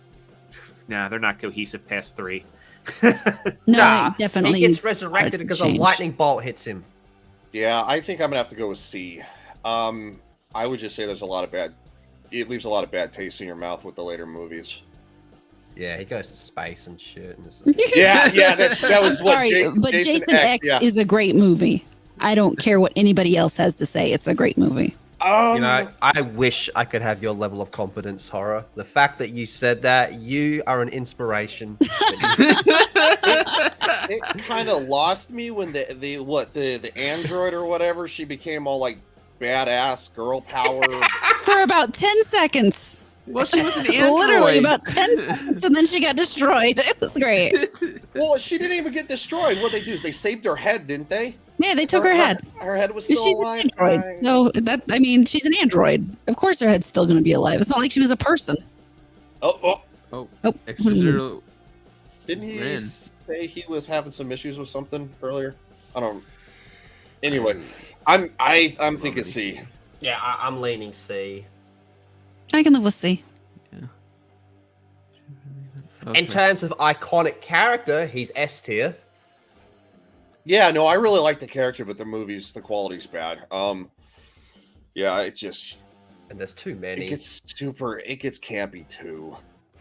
they're not cohesive past 3. no, Nah, definitely. He gets resurrected because a change. lightning bolt hits him. Yeah, I think I'm gonna have to go with C. I would just say there's it leaves a lot of bad taste in your mouth with the later movies. Yeah, he goes to space and shit. And it's just- Yeah, that was what Sorry, but Jason X yeah. is a great movie. I don't care what anybody else has to say. It's a great movie. You know, I wish I could have your level of confidence, Horror. The fact that you said that, you are an inspiration. it kind of lost me when the android or whatever, she became all like badass girl power. For about 10 seconds. Well, she was an android. Literally about 10 seconds, and then she got destroyed. It was great. Well, she didn't even get destroyed. What they do is they saved her head, didn't they? Yeah, they took her head. Her head was She's still an alive. android. Right. So she's an android. Of course her head's still going to be alive. It's not like she was a person. Oh, Oh, Oh, extra zero. didn't he Ren. say he was having some issues with something earlier? I don't. Anyway, I'm thinking C. Yeah, I'm leaning C. I can live with C. Okay. In terms of iconic character, he's S tier. Yeah, no, I really like the character, but the quality's bad. Yeah, it just And there's too it many. gets campy too.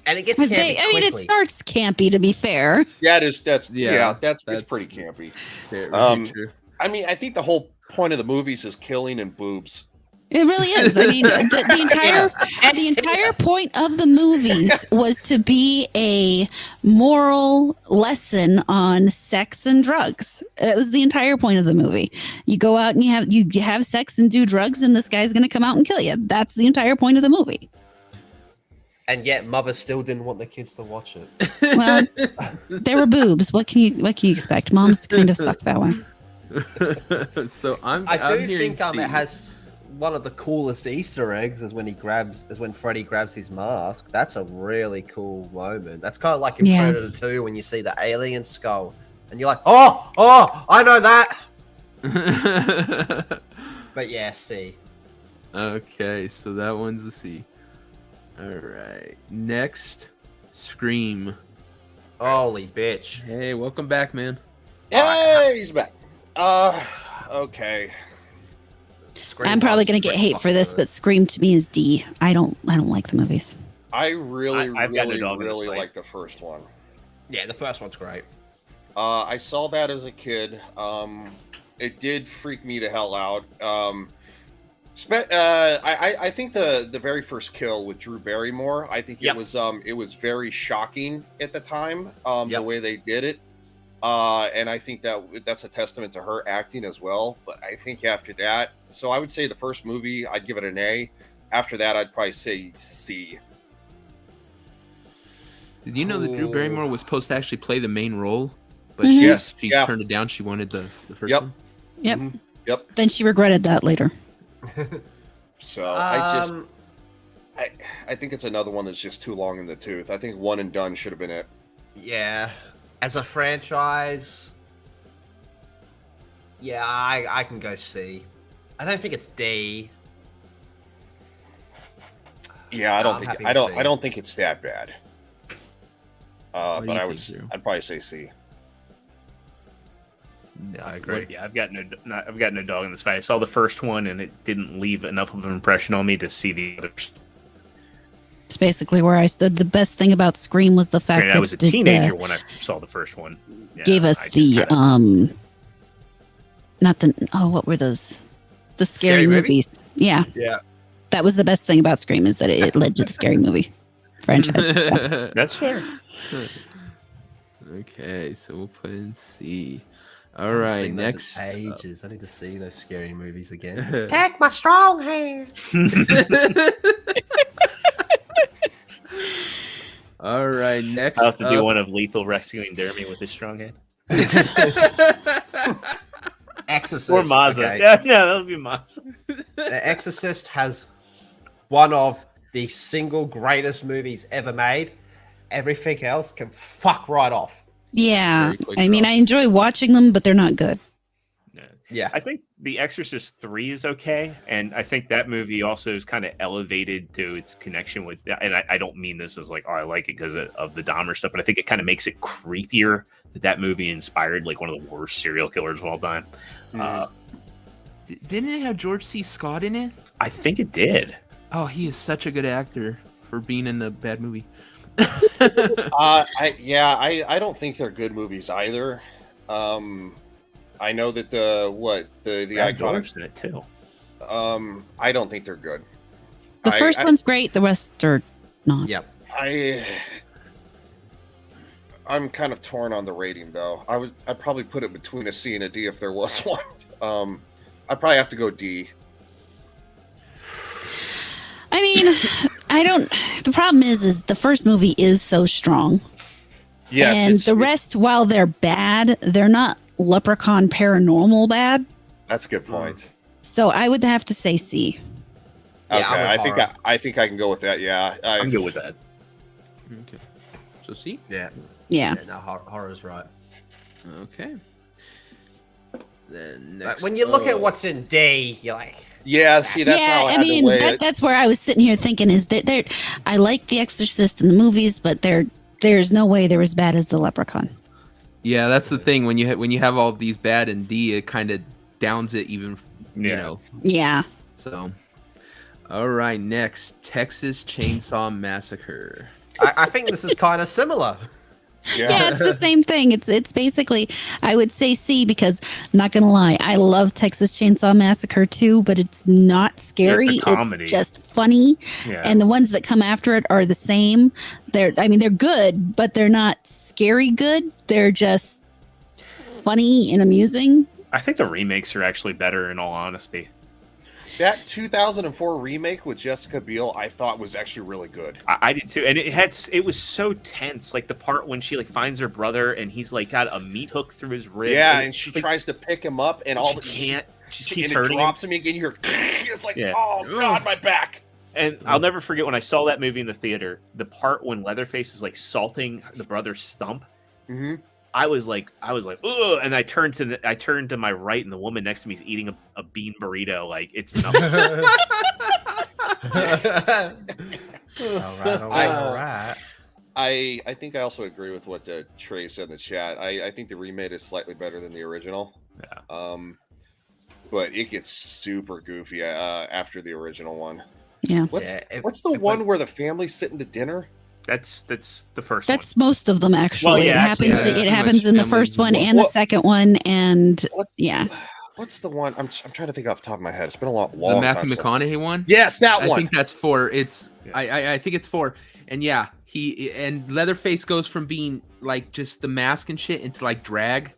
And it gets But campy it quickly. starts campy, to be fair. Yeah, that's that's- it's pretty campy. Very true. I mean, I think the whole point of the movies is killing and boobs. It really is. I mean, the entire point of the movies was to be a moral lesson on sex and drugs. That was the entire point of the movie. You go out and you have sex and do drugs, and this guy's going to come out and kill you. That's the entire point of the movie. And yet, mother still didn't want the kids to watch it. Well, there were boobs. What can you expect? Moms kind of suck that way. So I'm I do hearing think it Steve. has one of the coolest Easter eggs is when Freddy grabs his mask. That's a really cool moment. That's kind of like in Yeah. Predator 2 when you see the alien skull and you're like, oh, I know that. But yeah, C. Okay, so that one's a C. All right. Next, Scream. Holy bitch. Hey, welcome back, man. Hey, he's back. Okay. Scream I'm probably one's going to get pretty hate for this, fucking but Scream to me is D. I don't like the movies. I really, I've got no really, dog in this really fight. like the first one. good. Yeah, the first one's great. I saw that as a kid. It did freak me the hell out. I think the very first kill with Drew Barrymore, I think Yep. it was very shocking at the time, the Yep. way they did it. And I think that's a testament to her acting as well. But I think after that, so I would say the first movie, I'd give it an A. After that, I'd probably say C. Did you know that Drew Barrymore was supposed to actually play the main role but Mhm. Yes, she yeah. turned it down. She wanted the first Yep. one. Yep. Mhm. Yep. Then she regretted that later. So I think it's another one that's just too long in the tooth. I think one and done should have been it. Yeah, as a franchise, yeah, I can go C. I don't think it's D. Yeah, I'm happy to see. I don't think it's that bad. What do But you think, Drew? I'd probably say C. Yeah, I agree. Yeah, I've got no dog in this fight. I saw the first one, and it didn't leave enough of an impression on me to see the others. It's basically where I stood. The best thing about Scream was the fact Granted, that I was a it did teenager when I saw the first one. Yeah, gave us I just the kinda- not the what were those? The scary, Scary movie? movies. Yeah. Yeah. That was the best thing about Scream is that it led to the scary movie franchise. So. That's fair. Okay, so we'll put in C. All right, next. up. Ages. I need to see those scary movies again. All Take my strong hand. right, next. I'll have to do up- one of Lethal rescuing Jeremy with his strong hand. Exorcist. Or Mazza. okay. Yeah, that would be Mazza. The Exorcist has one of the single greatest movies ever made. Everything else can fuck right off. Yeah. Very quick I mean, draw. I enjoy watching them, but they're not good. Yeah. I think The Exorcist 3 is okay, and I think that movie also is kind of elevated to its connection with. And I don't mean this as like, oh, I like it because of the Dahmer stuff, but I think it kind of makes it creepier that movie inspired like one of the worst serial killers of all time. Didn't it have George C. Scott in it? I think it did. Oh, he is such a good actor for being in a bad movie. I don't think they're good movies either. I know that the Brad iconic. Dourif's in it too. I don't think they're good. The first one's great. The rest are not. Yep. I'm kind of torn on the rating though. I'd probably put it between a C and a D if there was one. I'd probably have to go D. I mean, I don't. The problem is the first movie is so strong. Yes, And the rest, while they're bad, they're not Leprechaun paranormal bad. That's a good point. So I would have to say C. Okay, Yeah, I'm with horror. I think I can go with that. Yeah, I'm good with that. Okay. So C? Yeah. Yeah. No, horror's right. Okay. Then Like, next. when you look at up- what's in D, you're like, Yeah, see, that's yeah, how I I had mean to weigh it. that's where I was sitting here thinking is that there. I like The Exorcist in the movies, but there's no way they're as bad as the Leprechaun. Yeah, that's the thing. When you have all these bad and D, it kind of downs it even. You Yeah. know. Yeah. So. All right. Next, Texas Chainsaw Massacre. I think this is kind of similar. Yeah, it's the same thing. It's basically I would say C because not gonna lie, I love Texas Chainsaw Massacre too, but it's not scary. comedy. It's just funny. Yeah. And the ones that come after it are the same. They're good, but they're not scary good. They're just funny and amusing. I think the remakes are actually better in all honesty. That 2004 remake with Jessica Biel, I thought was actually really good. I did too, and it was so tense. Like the part when she like finds her brother and he's like got a meat hook through his rib. Yeah, and she tries to pick him up, and all she can't. She and keeps it hurting him. drops him again. You're, it's like, Yeah. oh god, my back. And I'll never forget when I saw that movie in the theater. The part when Leatherface is like salting the brother's stump. Mm-hmm. I was like, ugh, and I turned to my right, and the woman next to me is eating a bean burrito. Like it's nothing. All right. I think I also agree with what Trey said in the chat. I think the remake is slightly better than the original. Yeah. But it gets super goofy after the original one. Yeah. What's the one where the family's sitting to dinner? That's the first That's most of them actually. Well, yeah, it happens pretty happens much in the families first one involved. and the What- second one and What's yeah. What's the one? I'm trying to think off the top of my head. It's been a long The Matthew time. McConaughey one. Yes, that I one. think that's 4. It's Yeah. I think it's 4. And yeah, he and Leatherface goes from being like just the mask and shit into like drag.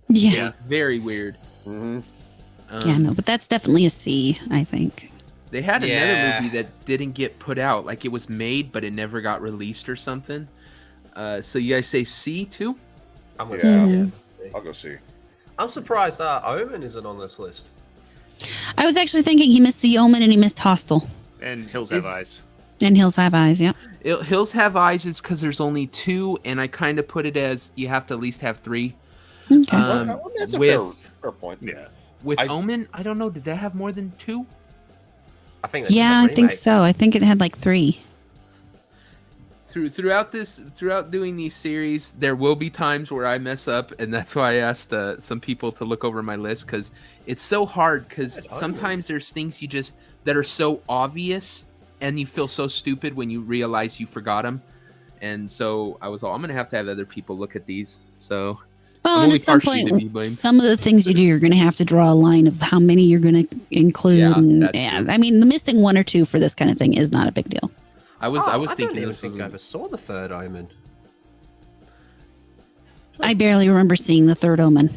Yeah. It's very weird. Mm-hmm. Yeah, no, but that's definitely a C, I think. They had Yeah. another movie that didn't get put out. Like it was made, but it never got released or something. So you guys say C too? I'm with Yeah. you. I'll go see. I'm surprised Omen isn't on this list. I was actually thinking he missed The Omen and he missed Hostel And Hills Have Is- Eyes. and Hills Have Eyes. Yep. Hills Have Eyes is because there's only 2, and I kind of put it as you have to at least have 3. Okay. Well, that's a fair point. Yeah. With I- Omen, I don't know. Did that have more than 2? I think. they Yeah, did I the think remake. so. I think it had like 3. Throughout doing these series, there will be times where I mess up, and that's why I asked some people to look over my list because it's so hard. Because sometimes there's things that are so obvious, and you feel so stupid when you realize you forgot them. And so I'm gonna have to have other people look at these. So Well, I'm and only at some partially to be point, blamed. some of the things you do, you're going to have to draw a line of how many you're going to include. Yeah, and, that's yeah, true. I mean, the missing 1 or 2 for this kind of thing is not a big deal. I was I thinking don't even this was think I ever saw the third Omen. I barely remember seeing the third Omen.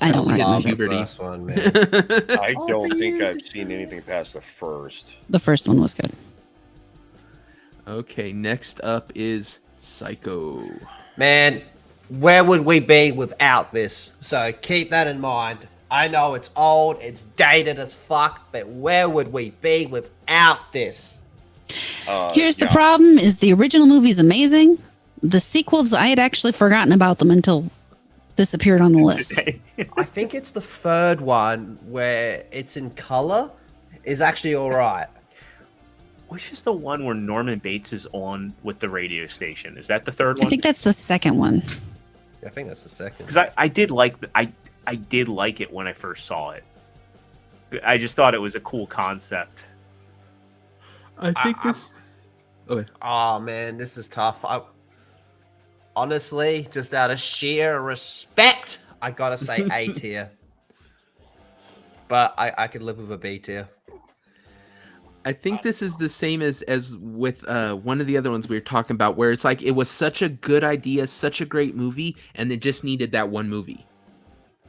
I don't Oh, yeah, remember. the puberty. first one, man. I Oh, don't for think you. I've seen anything past the first. The first one was good. Okay, next up is Psycho. Man, where would we be without this? So keep that in mind. I know it's old, it's dated as fuck, but where would we be without this? Here's the Yeah. problem: is the original movie is amazing. The sequels, I had actually forgotten about them until this appeared on the list. I think it's the third one where it's in color is actually all right. Which is the one where Norman Bates is on with the radio station? Is that the third I one? think that's the second one. I think that's the second. Because I did like I did like it when I first saw it. I just thought it was a cool concept. I think this. Oh man, this is tough. Honestly, just out of sheer respect, I gotta say A tier. But I could live with a B tier. I think this is the same as with one of the other ones we were talking about, where it's like it was such a good idea, such a great movie, and it just needed that one movie.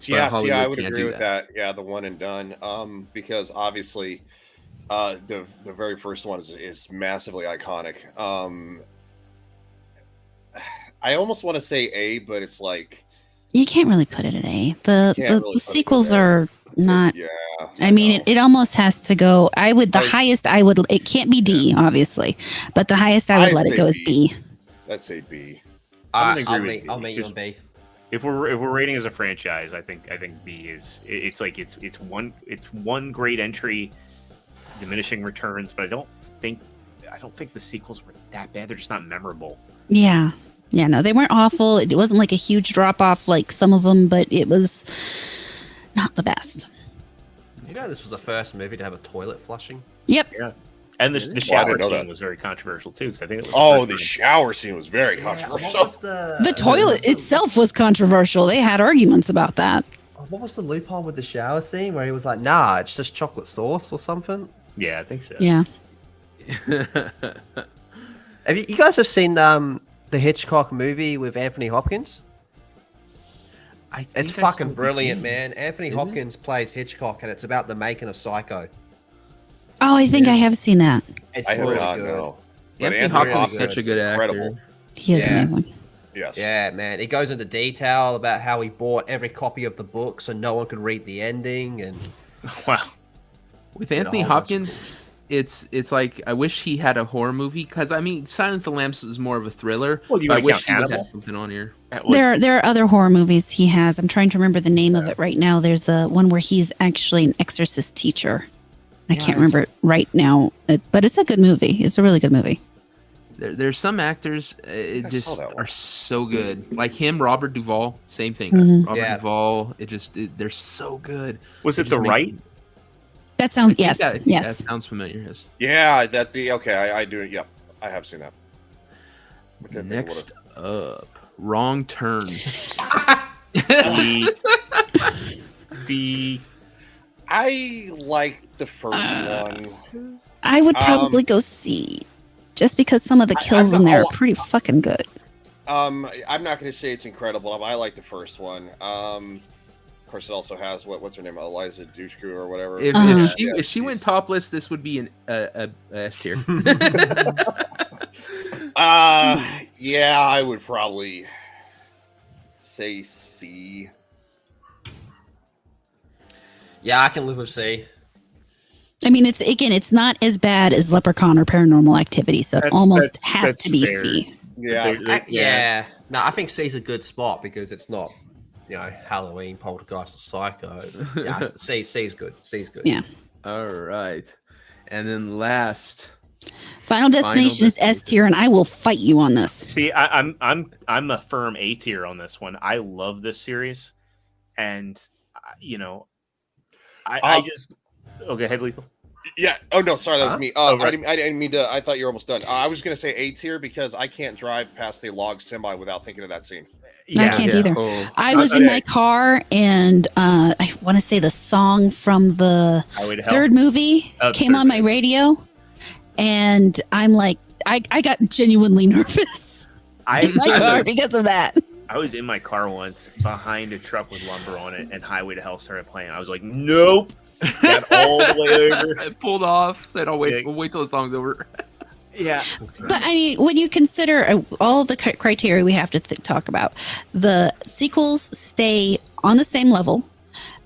Yeah, Hollywood I would can't agree do with that. Yeah, the one and done. Because obviously, the very first one is massively iconic. I almost want to say A, but it's like You can't really put it at A. Can't The really put it sequels there. are not. yeah. I mean, know. it almost has to go. The I- highest I would. It can't be D, obviously, but the highest I would I'd let it say go is B. B. Let's say B. I'm gonna I'll agree with meet, you, I'll meet you because on B. If we're rating as a franchise, I think B is it's like it's one great entry, diminishing returns, but I don't think the sequels were that bad. They're just not memorable. Yeah. Yeah, no, they weren't awful. It wasn't like a huge drop off like some of them, but it was not the best. You know, this was the first movie to have a toilet flushing. Yep. And the Well, I shower didn't know scene that. was very controversial too, because I think it was Oh, first the time- shower scene was very controversial. The toilet itself was controversial. They had arguments about that. What was the loophole with the shower scene where he was like, "Nah, it's just chocolate sauce or something"? Yeah, I think so. Yeah. Have you guys have seen the Hitchcock movie with Anthony Hopkins? I think It's I saw fucking the brilliant, beginning. man. Anthony Is it? Hopkins plays Hitchcock, and it's about the making of Psycho. Oh, I think I have seen that. It's I have really not good. know. But Anthony Hopkins Hopkins is is such a good actor. incredible. He is Yeah. amazing. Yes. Yeah, man. It goes into detail about how he bought every copy of the book so no one could read the ending, and Wow. With Did a Anthony whole bunch of Hopkins, it's like I wish he had a horror movie because I mean Silence of the Lambs was more of a thriller. Well, do you but I wanna wish count he would have Hannibal? something on here. There are other horror movies he has. I'm trying to remember the name of it right now. There's a one where he's actually an exorcist teacher. I can't remember it right now, but it's a good movie. It's a really good movie. There's some actors I just saw that one. are so good. Like him, Robert Duvall, same thing. Mhm. Robert Yeah. Duvall, they're so good. Was They it just the make- right? That sounds I think yes, that yes. sounds familiar. Yes. Yeah, okay, I do. Yep, I have seen that. I can't think of what Next up, Wrong Turn. The I like the first one. I would probably go C, just because some of the kills in there are pretty fucking good. I'm not going to say it's incredible. I like the first one. Of course, it also has what's her name, Eliza Dushku or whatever. If, Uh-huh. if she went topless, this would be a S tier. Yeah, I would probably say C. Yeah, I can live with C. I mean, it's not as bad as Leprechaun or Paranormal Activity, so it almost has to be fair. C. Yeah. Yeah. No, I think C's a good spot because it's not, Halloween, Poltergeist, or Psycho. Yeah, C's good. C's good. Yeah. All right. And then last, Final Destination is S tier, and I will fight you on this. See, I'm a firm A tier on this one. I love this series, and I just go ahead, Lethal. Yeah. Oh no, sorry, that was me. Right. I didn't mean to. I thought you were almost done. I was gonna say A tier because I can't drive past a log semi without thinking of that scene. I can't either. Oh, I was in my car, and I want to say the song from the Highway to Hell. third movie Oh, came third on my radio, and I'm like, I got genuinely nervous in my car because of that. I was in my car once behind a truck with lumber on it, and Highway to Hell started playing. I was like, nope. Got all the way over. I pulled off. Said, "I'll wait. Yeah. We'll wait till the song's over." Yeah. But I mean, when you consider all the criteria we have to talk about, the sequels stay on the same level.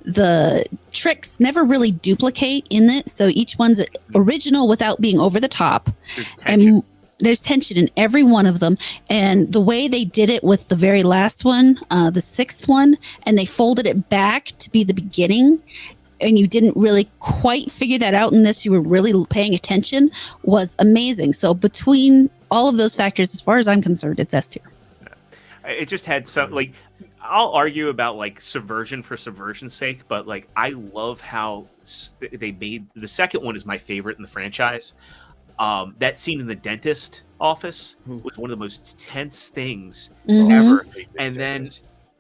The tricks never really duplicate in it, so each one's original without being over the top. There's tension. And there's tension in every one of them. And the way they did it with the very last one, the sixth one, and they folded it back to be the beginning, and you didn't really quite figure that out unless you were really paying attention, was amazing. So between all of those factors, as far as I'm concerned, it's S tier. It just had some I'll argue about subversion for subversion's sake, but I love how they made the second one is my favorite in the franchise. That scene in the dentist office was one of the most tense things ever. And then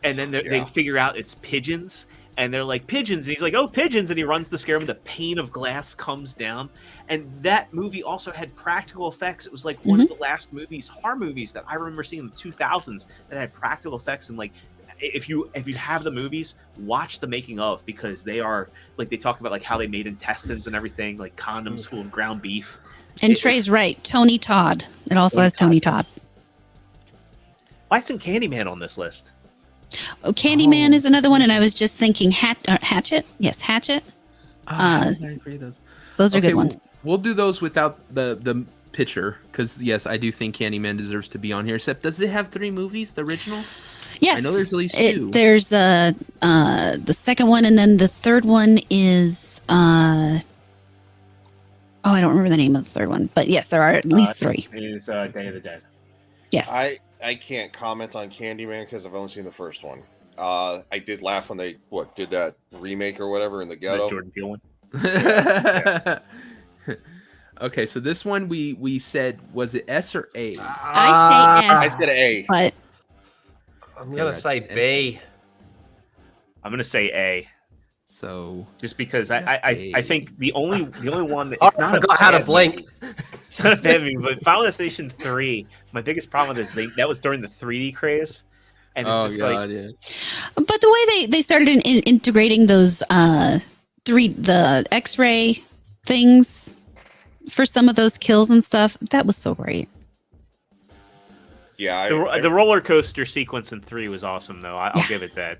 they figure out it's pigeons. And they're like, pigeons. And he's like, oh, pigeons. And he runs to scare him. The pane of glass comes down. And that movie also had practical effects. It was like one of the last horror movies that I remember seeing in the 2000s that had practical effects. And if you have the movies, watch the making of, because they are they talk about how they made intestines and everything, condoms full of ground beef. And Trey's right. Tony Todd. It also has Tony Todd. Why isn't Candyman on this list? Oh, Candyman is another one, and I was just thinking Hatchet. Yes, Hatchet. I agree. Those are good ones. We'll do those without the picture, because yes, I do think Candyman deserves to be on here. Except, does it have 3 movies? The original? Yes, I know there's at least 2. There's the second one, and then the third one is I don't remember the name of the third one, but yes, there are at least 3. It is Day of the Dead. Yes. I can't comment on Candyman because I've only seen the first one. I did laugh when they did that remake or whatever in the ghetto. The Jordan Peele one. Okay, so this one we said, was it S or A? I say S. I said A. But I'm gonna say B. I'm gonna say A. So Just because I think the only one that I it's not forgot a how to bad blink. movie. It's not a bad movie, but Final Destination 3. My biggest problem with this, that was during the 3D craze, and it's yeah. but the way they started integrating those the X-ray things for some of those kills and stuff, that was so great. Yeah, the roller coaster sequence in 3 was awesome, though. I'll give it that.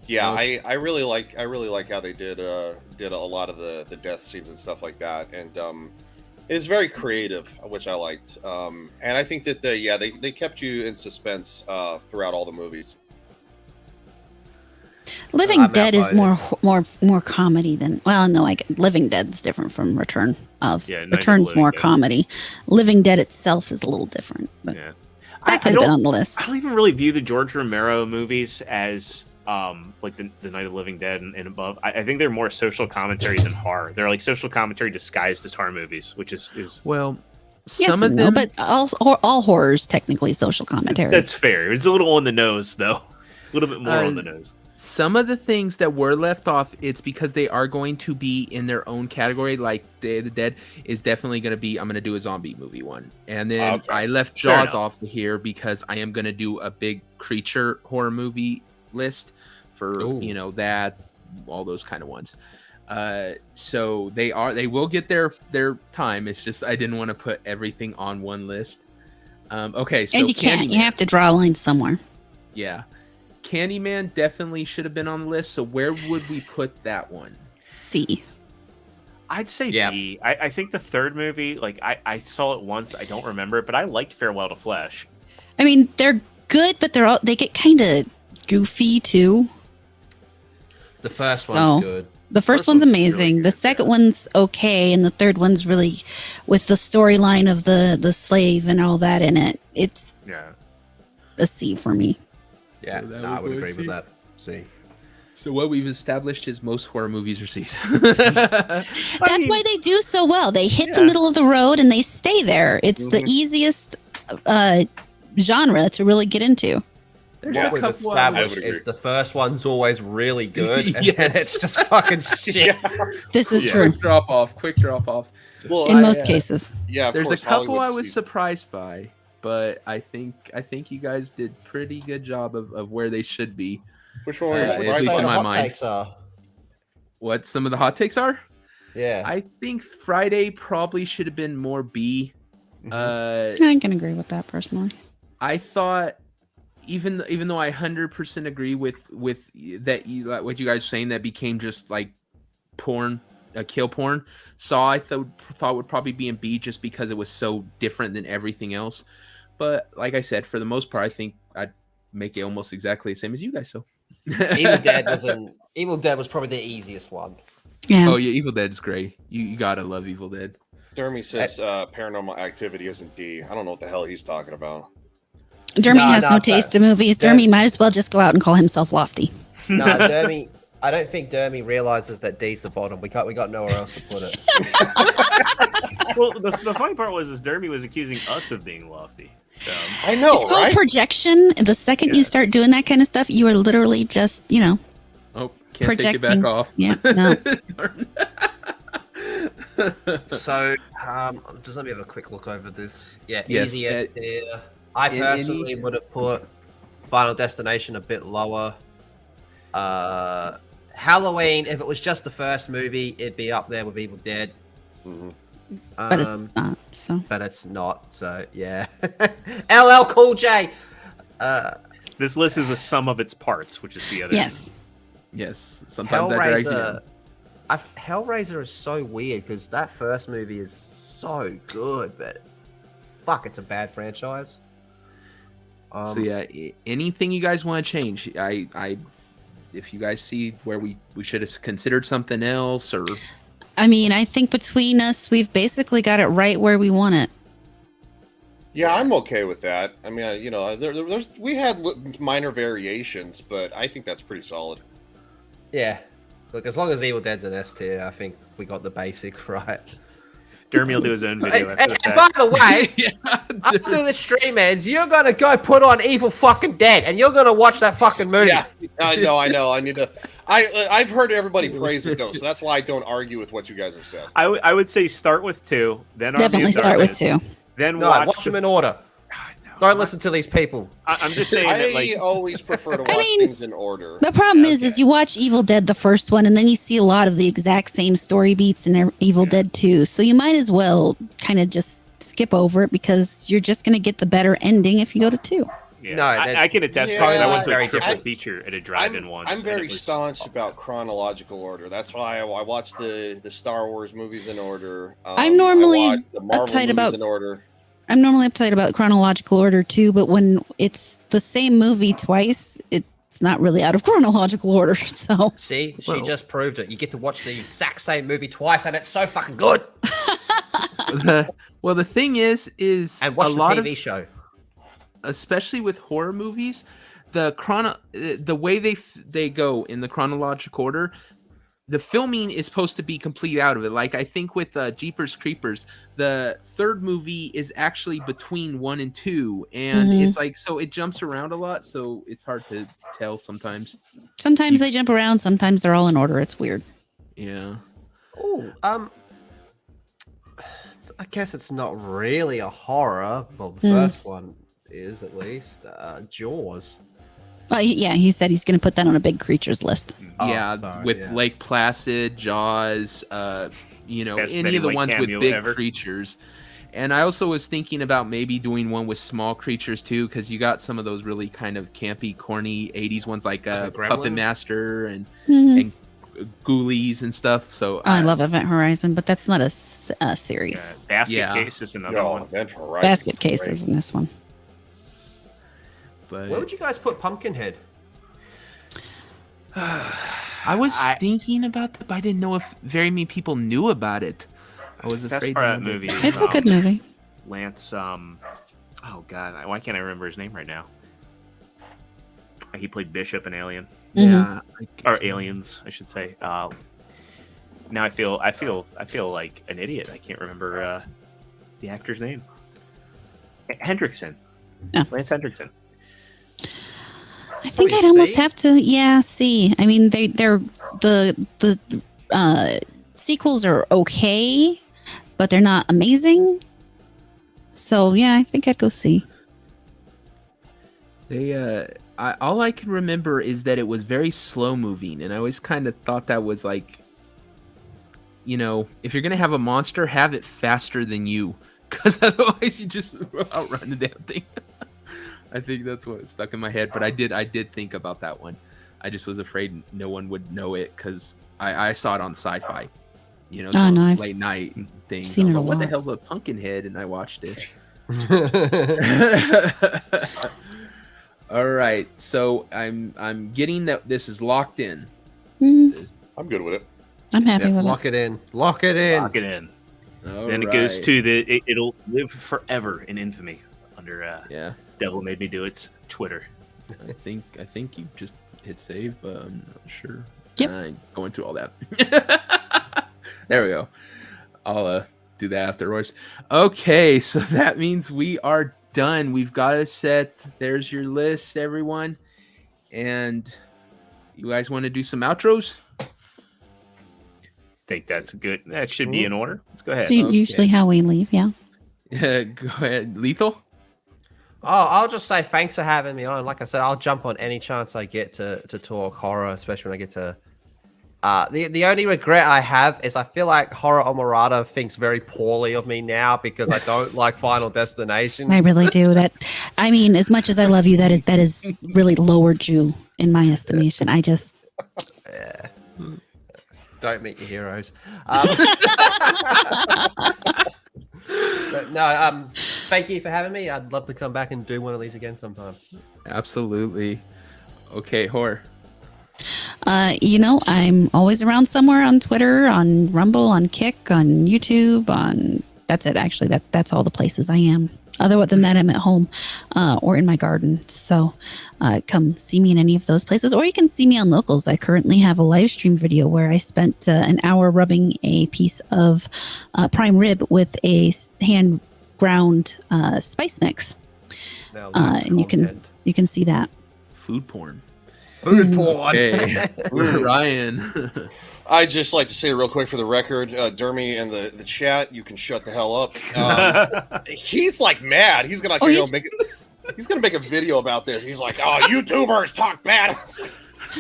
Yeah, I really like how they did a lot of the death scenes and stuff like that, and it's very creative, which I liked. And I think that they kept you in suspense throughout all the movies. Living Dead is more comedy than Living Dead's different from Return of. Yeah, Night of the Return's Living more Dead. Comedy. Living Dead itself is a little different, but Yeah. that could have been on the list. I don't even really view the George Romero movies as like the Night of the Living Dead and above. I think they're more social commentary than horror. They're like social commentary disguised as horror movies, which is Well, Yes some and of no, them, but all horror's technically social commentary. that's fair. It's a little on the nose though, a little bit more on the nose. some of the things that were left off, it's because they are going to be in their own category. Like Day of the Dead is definitely going to be, I'm going to do a zombie movie one. And then I left Fair Jaws enough. off here because I am going to do a big creature horror movie list for, that, all those kind of ones. So they will get their time. It's just, I didn't want to put everything on one list. Okay. So and you can't. You Candyman. have to draw a line somewhere. Yeah. Candyman definitely should have been on the list. So where would we put that one? C. I'd say Yeah. B. I think the third movie, like I saw it once, I don't remember it, but I liked Farewell to Flesh. I mean, they're good, but they get kind of goofy too. The first So- one's good. The first First one's one's really amazing. The good, second yeah. one's okay, and the third one's really, with the storyline of the slave and all that in it. It's Yeah. a C for me. Yeah, So that no, I would would go agree C. with that. See. So what we've established is most horror movies are C's. That's why they do so well. They hit the middle of the road and they stay there. It's the easiest genre to really get into. There's What a we've couple established others. is the first one's always really good, and then Yes. it's just fucking shit. This is Yeah. true Quick drop off. Well, in I- most cases. yeah, of There's a course, couple Hollywood I was sees- surprised by, but I think you guys did pretty good job of where they should be. Which one were you at What would you least say surprised in the by? my hot mind. takes are? What some of the hot takes are? Yeah. I think Friday probably should have been more B. Mm-hmm. I can agree with that personally. I thought even though I 100% agree with that like what you guys were saying, that became just like porn, kill porn. Saw I thought would probably be in B just because it was so different than everything else. But like I said, for the most part, I think I'd make it almost exactly the same as you guys. So Evil Dead was probably the easiest one. Yeah. Oh yeah, Evil Dead is great. You gotta love Evil Dead. Dermy says Paranormal Activity isn't D. I don't know what the hell he's talking about. Dermy No, has no not taste that. in movies. Dermy might as well just go out and call himself lofty. No, Dermy. I don't think Dermy realizes that D's the bottom. We got nowhere else to put it. Well, the funny part was Dermy was accusing us of being lofty. I know, It's called right? projection. The second you start doing that kind of stuff, you are literally just, Oh, can't take it back projecting. off. Yeah, no. Darn. So, just let me have a quick look over this. Yeah, Yes, easy S tier. I any- personally would have put Final Destination a bit lower. Halloween, if it was just the first movie, it'd be up there with Evil Dead. Mhm. But it's not. So But it's not. So yeah, LL Cool J. This list is a sum of its parts, which is the other. yes, Yes, sometimes that drags you Hellraiser. down. Hellraiser is so weird because that first movie is so good, but fuck, it's a bad franchise. So yeah, anything you guys want to change, if you guys see where we should have considered something else, or I mean, I think between us, we've basically got it right where we want it. Yeah, I'm okay with that. I mean, we had minor variations, but I think that's pretty solid. Yeah, look, as long as Evil Dead's an S tier, I think we got the basic right. Dermy will do his own video after the And by fact. the way, after the stream ends, you're gonna go put on Evil fucking Dead, and you're gonna watch that fucking movie. Yeah, I know. I need to. I've heard everybody praise it though, so that's why I don't argue with what you guys have said. I would say start with 2, then Definitely Army of start with Darkness, 2. Then No, watch. watch them in order. Don't listen to these people. I'm just saying I that like always prefer to watch mean, things in order. The problem is you watch Evil Dead, the first one, and then you see a lot of the exact same story beats in Evil Dead 2. So you might as well kind of just skip over it because you're just going to get the better ending if you go to 2. yeah, No, I can attest Yeah, because I went to very a triple different. feature at a drive-in once. I'm and very it was- staunch about chronological order. That's why I watch the Star Wars movies in order. I'm normally I watch the Marvel uptight movies about- in order. I'm normally uptight about chronological order too, but when it's the same movie twice, it's not really out of chronological order. So See, she Well- just proved it. You get to watch the exact same movie twice, and it's so fucking good. Well, the thing is And watch a the lot TV of, show. especially with horror movies, the way they go in the chronological order, the filming is supposed to be complete out of it. Like I think with Jeepers Creepers, the third movie is actually between 1 and 2, and Mhm. it's like so it jumps around a lot, so it's hard to tell sometimes. sometimes they jump around, sometimes they're all in order. It's weird. Yeah. Oh, I guess it's not really a horror. Well, the first one is at least Jaws. Yeah, he said he's going to put that on a big creatures list. Oh, Yeah, sorry, with yeah. Lake Placid, Jaws, Best any Betty of the White ones with cameo big ever. creatures. And I also was thinking about maybe doing one with small creatures too, because you got some of those really kind of campy, corny '80s ones like Like a Puppet Gremlin? Master and Mhm. Ghoulies and stuff. So I love Event Horizon, but that's not a series. Yeah, Basket Yeah. Case is another No, one. Event Horizon Basket is cases great. in this one. But Where would you guys put Pumpkinhead? I was thinking about that, but I didn't know if very many people knew about it. I was Best afraid. part of that nobody- movie is, It's a good movie. Lance, oh god, why can't I remember his name right now? He played Bishop in Alien, Yeah, or Aliens, I should say. Now I feel like an idiot. I can't remember the actor's name. Hendrickson, Oh. Lance Hendrickson. I think Probably I'd almost C? have to, see. I mean, they're the sequels are okay, but they're not amazing. So yeah, I think I'd go see. They all I can remember is that it was very slow moving, and I always kind of thought that was like, if you're gonna have a monster, have it faster than you, because otherwise you just outrun the damn thing. I think that's what stuck in my head, but I did think about that one. I just was afraid no one would know it because I saw it on Sci-Fi, Oh, those no, I've late night things. seen I was it a like, what the lot. hell's a Pumpkinhead? And I watched it. All right, so I'm getting that this is locked in. Mhm. I'm good with it. I'm happy with it. Lock it in. Lock it in. Lock it in. All Then it goes right. to it'll live forever in infamy under Yeah, Devil Made Me Do It's Twitter. I think you just hit save, but I'm not sure. Yep. I ain't going through all that. There we go. I'll do that afterwards. Okay, so that means we are done. We've got it set. There's your list, everyone. And you guys want to do some outros? Think that's good. That should be in order. Let's go ahead. It's Okay. usually how we leave. Yeah. Go ahead, Lethal. Oh, I'll just say thanks for having me on. Like I said, I'll jump on any chance I get to talk horror, especially when I get to. The only regret I have is I feel like Horror Omerata thinks very poorly of me now because I don't like Final Destination. I really do. I mean, as much as I love you, that is really lowered you in my estimation. I just Don't meet your heroes. But no, thank you for having me. I'd love to come back and do one of these again sometime. Absolutely. Okay, Horror. I'm always around somewhere on Twitter, on Rumble, on Kick, on YouTube, that's it actually. That's all the places I am. Other than that, I'm at home or in my garden. So come see me in any of those places, or you can see me on Locals. I currently have a live stream video where I spent an hour rubbing a piece of prime rib with a hand ground spice mix. Now, that's And you content. can see that. Food porn. Food porn. Okay. Ryan. I'd just like to say real quick for the record, Dermy and the chat, you can shut the hell up. He's like mad. He's gonna Oh, he's gonna make a video about this. He's like, oh, YouTubers talk bad.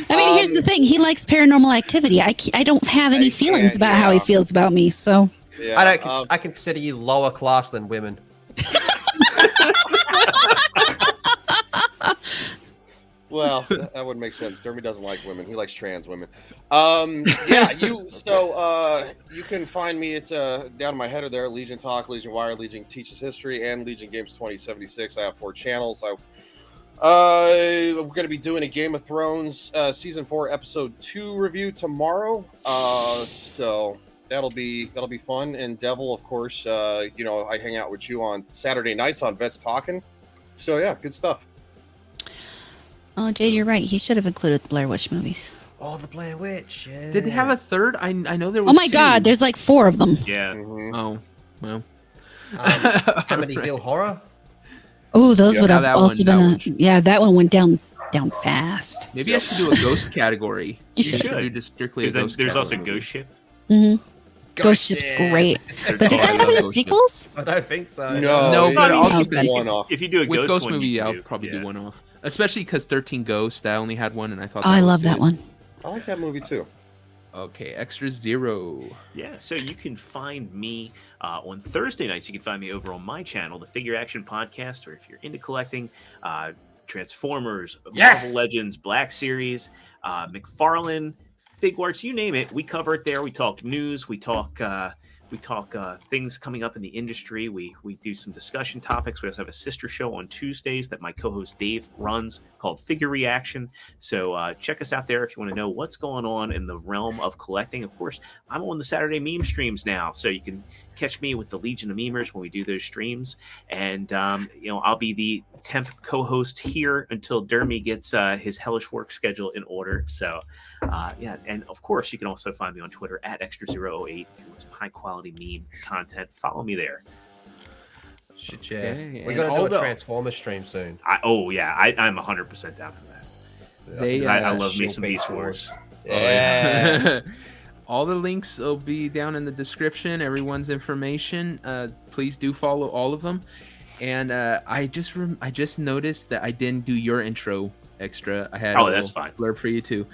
I mean, here's the thing. He likes Paranormal Activity. I don't have any feelings about how he feels about me. So Yeah, I consider you lower class than women. well, that would make sense. Dermy doesn't like women. He likes trans women. Yeah, you can find me. It's down in my header there. Legion Talk, Legion Wire, Legion Teaches History, and Legion Games 2076. I have 4 channels. We're going to be doing a Game of Thrones season 4 episode 2 review tomorrow. So that'll be fun. And Devil, of course, I hang out with you on Saturday nights on Vets Talking. So yeah, good stuff. oh, Jade, you're right. He should have included the Blair Witch movies. Oh, the Blair Witch. Yeah. Did it have a third? I know there was. Oh my 2. God, there's like 4 of them. Yeah. Mhm. Oh, well. Amityville Horror? Oh, those Yeah, would have that also one- been that one went down fast. Maybe I should do a ghost category. You should should. do just strictly a Because ghost. there's also category movie. Ghost Ship. Mm-hmm. Ghost Ship's great. But did Oh, I that have love any Ghost Ship. sequels? I don't think so. No, but I'll Oh, keep good. one off. If you do a with ghost, ghost one, movie. you can I'll do- probably yeah. do one off, especially because 13 Ghosts. That only had one, and I thought. Oh, I was love that good. one. I like that movie too. Okay, Extra Zero. Yeah, so you can find me on Thursday nights. You can find me over on my channel, the Figure Action Podcast, or if you're into collecting Transformers, Yes! Marvel Legends, Black Series, McFarlane, Figuarts, you name it. We cover it there. We talk news. We talk things coming up in the industry. We do some discussion topics. We also have a sister show on Tuesdays that my co-host Dave runs called Figure Reaction. So check us out there if you want to know what's going on in the realm of collecting. Of course, I'm on the Saturday meme streams now, so you can catch me with the Legion of Memers when we do those streams. And I'll be the temp co-host here until Dermy gets his hellish work schedule in order. So and of course you can also find me on Twitter at Extra008 if you want some high quality meme content. Follow me there. Shit, yeah. Okay, We're and gonna do all a the- Transformers stream soon. I'm 100% down for that. They, 'Cause I uh, love me Shield some Base Beast Wars. Yeah. All the links will be down in the description. Everyone's information. Please do follow all of them. And I just noticed that I didn't do your intro extra. I had Oh, a that's little fine. blurb for you too.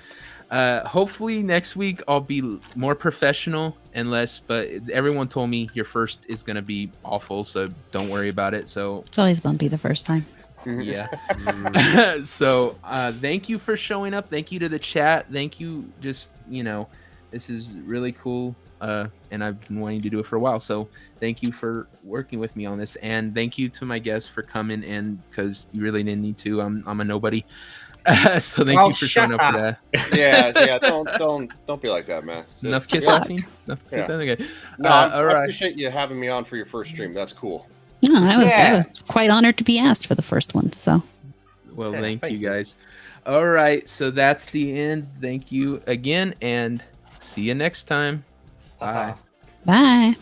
Hopefully next week I'll be more professional and less. But everyone told me your first is gonna be awful, so don't worry about it. So It's always bumpy the first time. yeah. So thank you for showing up. Thank you to the chat. Thank you. Just this is really cool. And I've been wanting to do it for a while. So thank you for working with me on this, and thank you to my guests for coming in because you really didn't need to. I'm a nobody. So thank Oh, you for showing shut up for that. Yeah. Don't be like that, man. Enough kiss Yeah. asking. Enough kiss Yeah. asking. Okay. No, All I right. appreciate you having me on for your first stream. That's cool. No, I Yeah. was quite honored to be asked for the first one. So Well, Yeah, thank thank you you. guys. All right. So that's the end. Thank you again, and see you next time. Bye. Ta-ta. bye.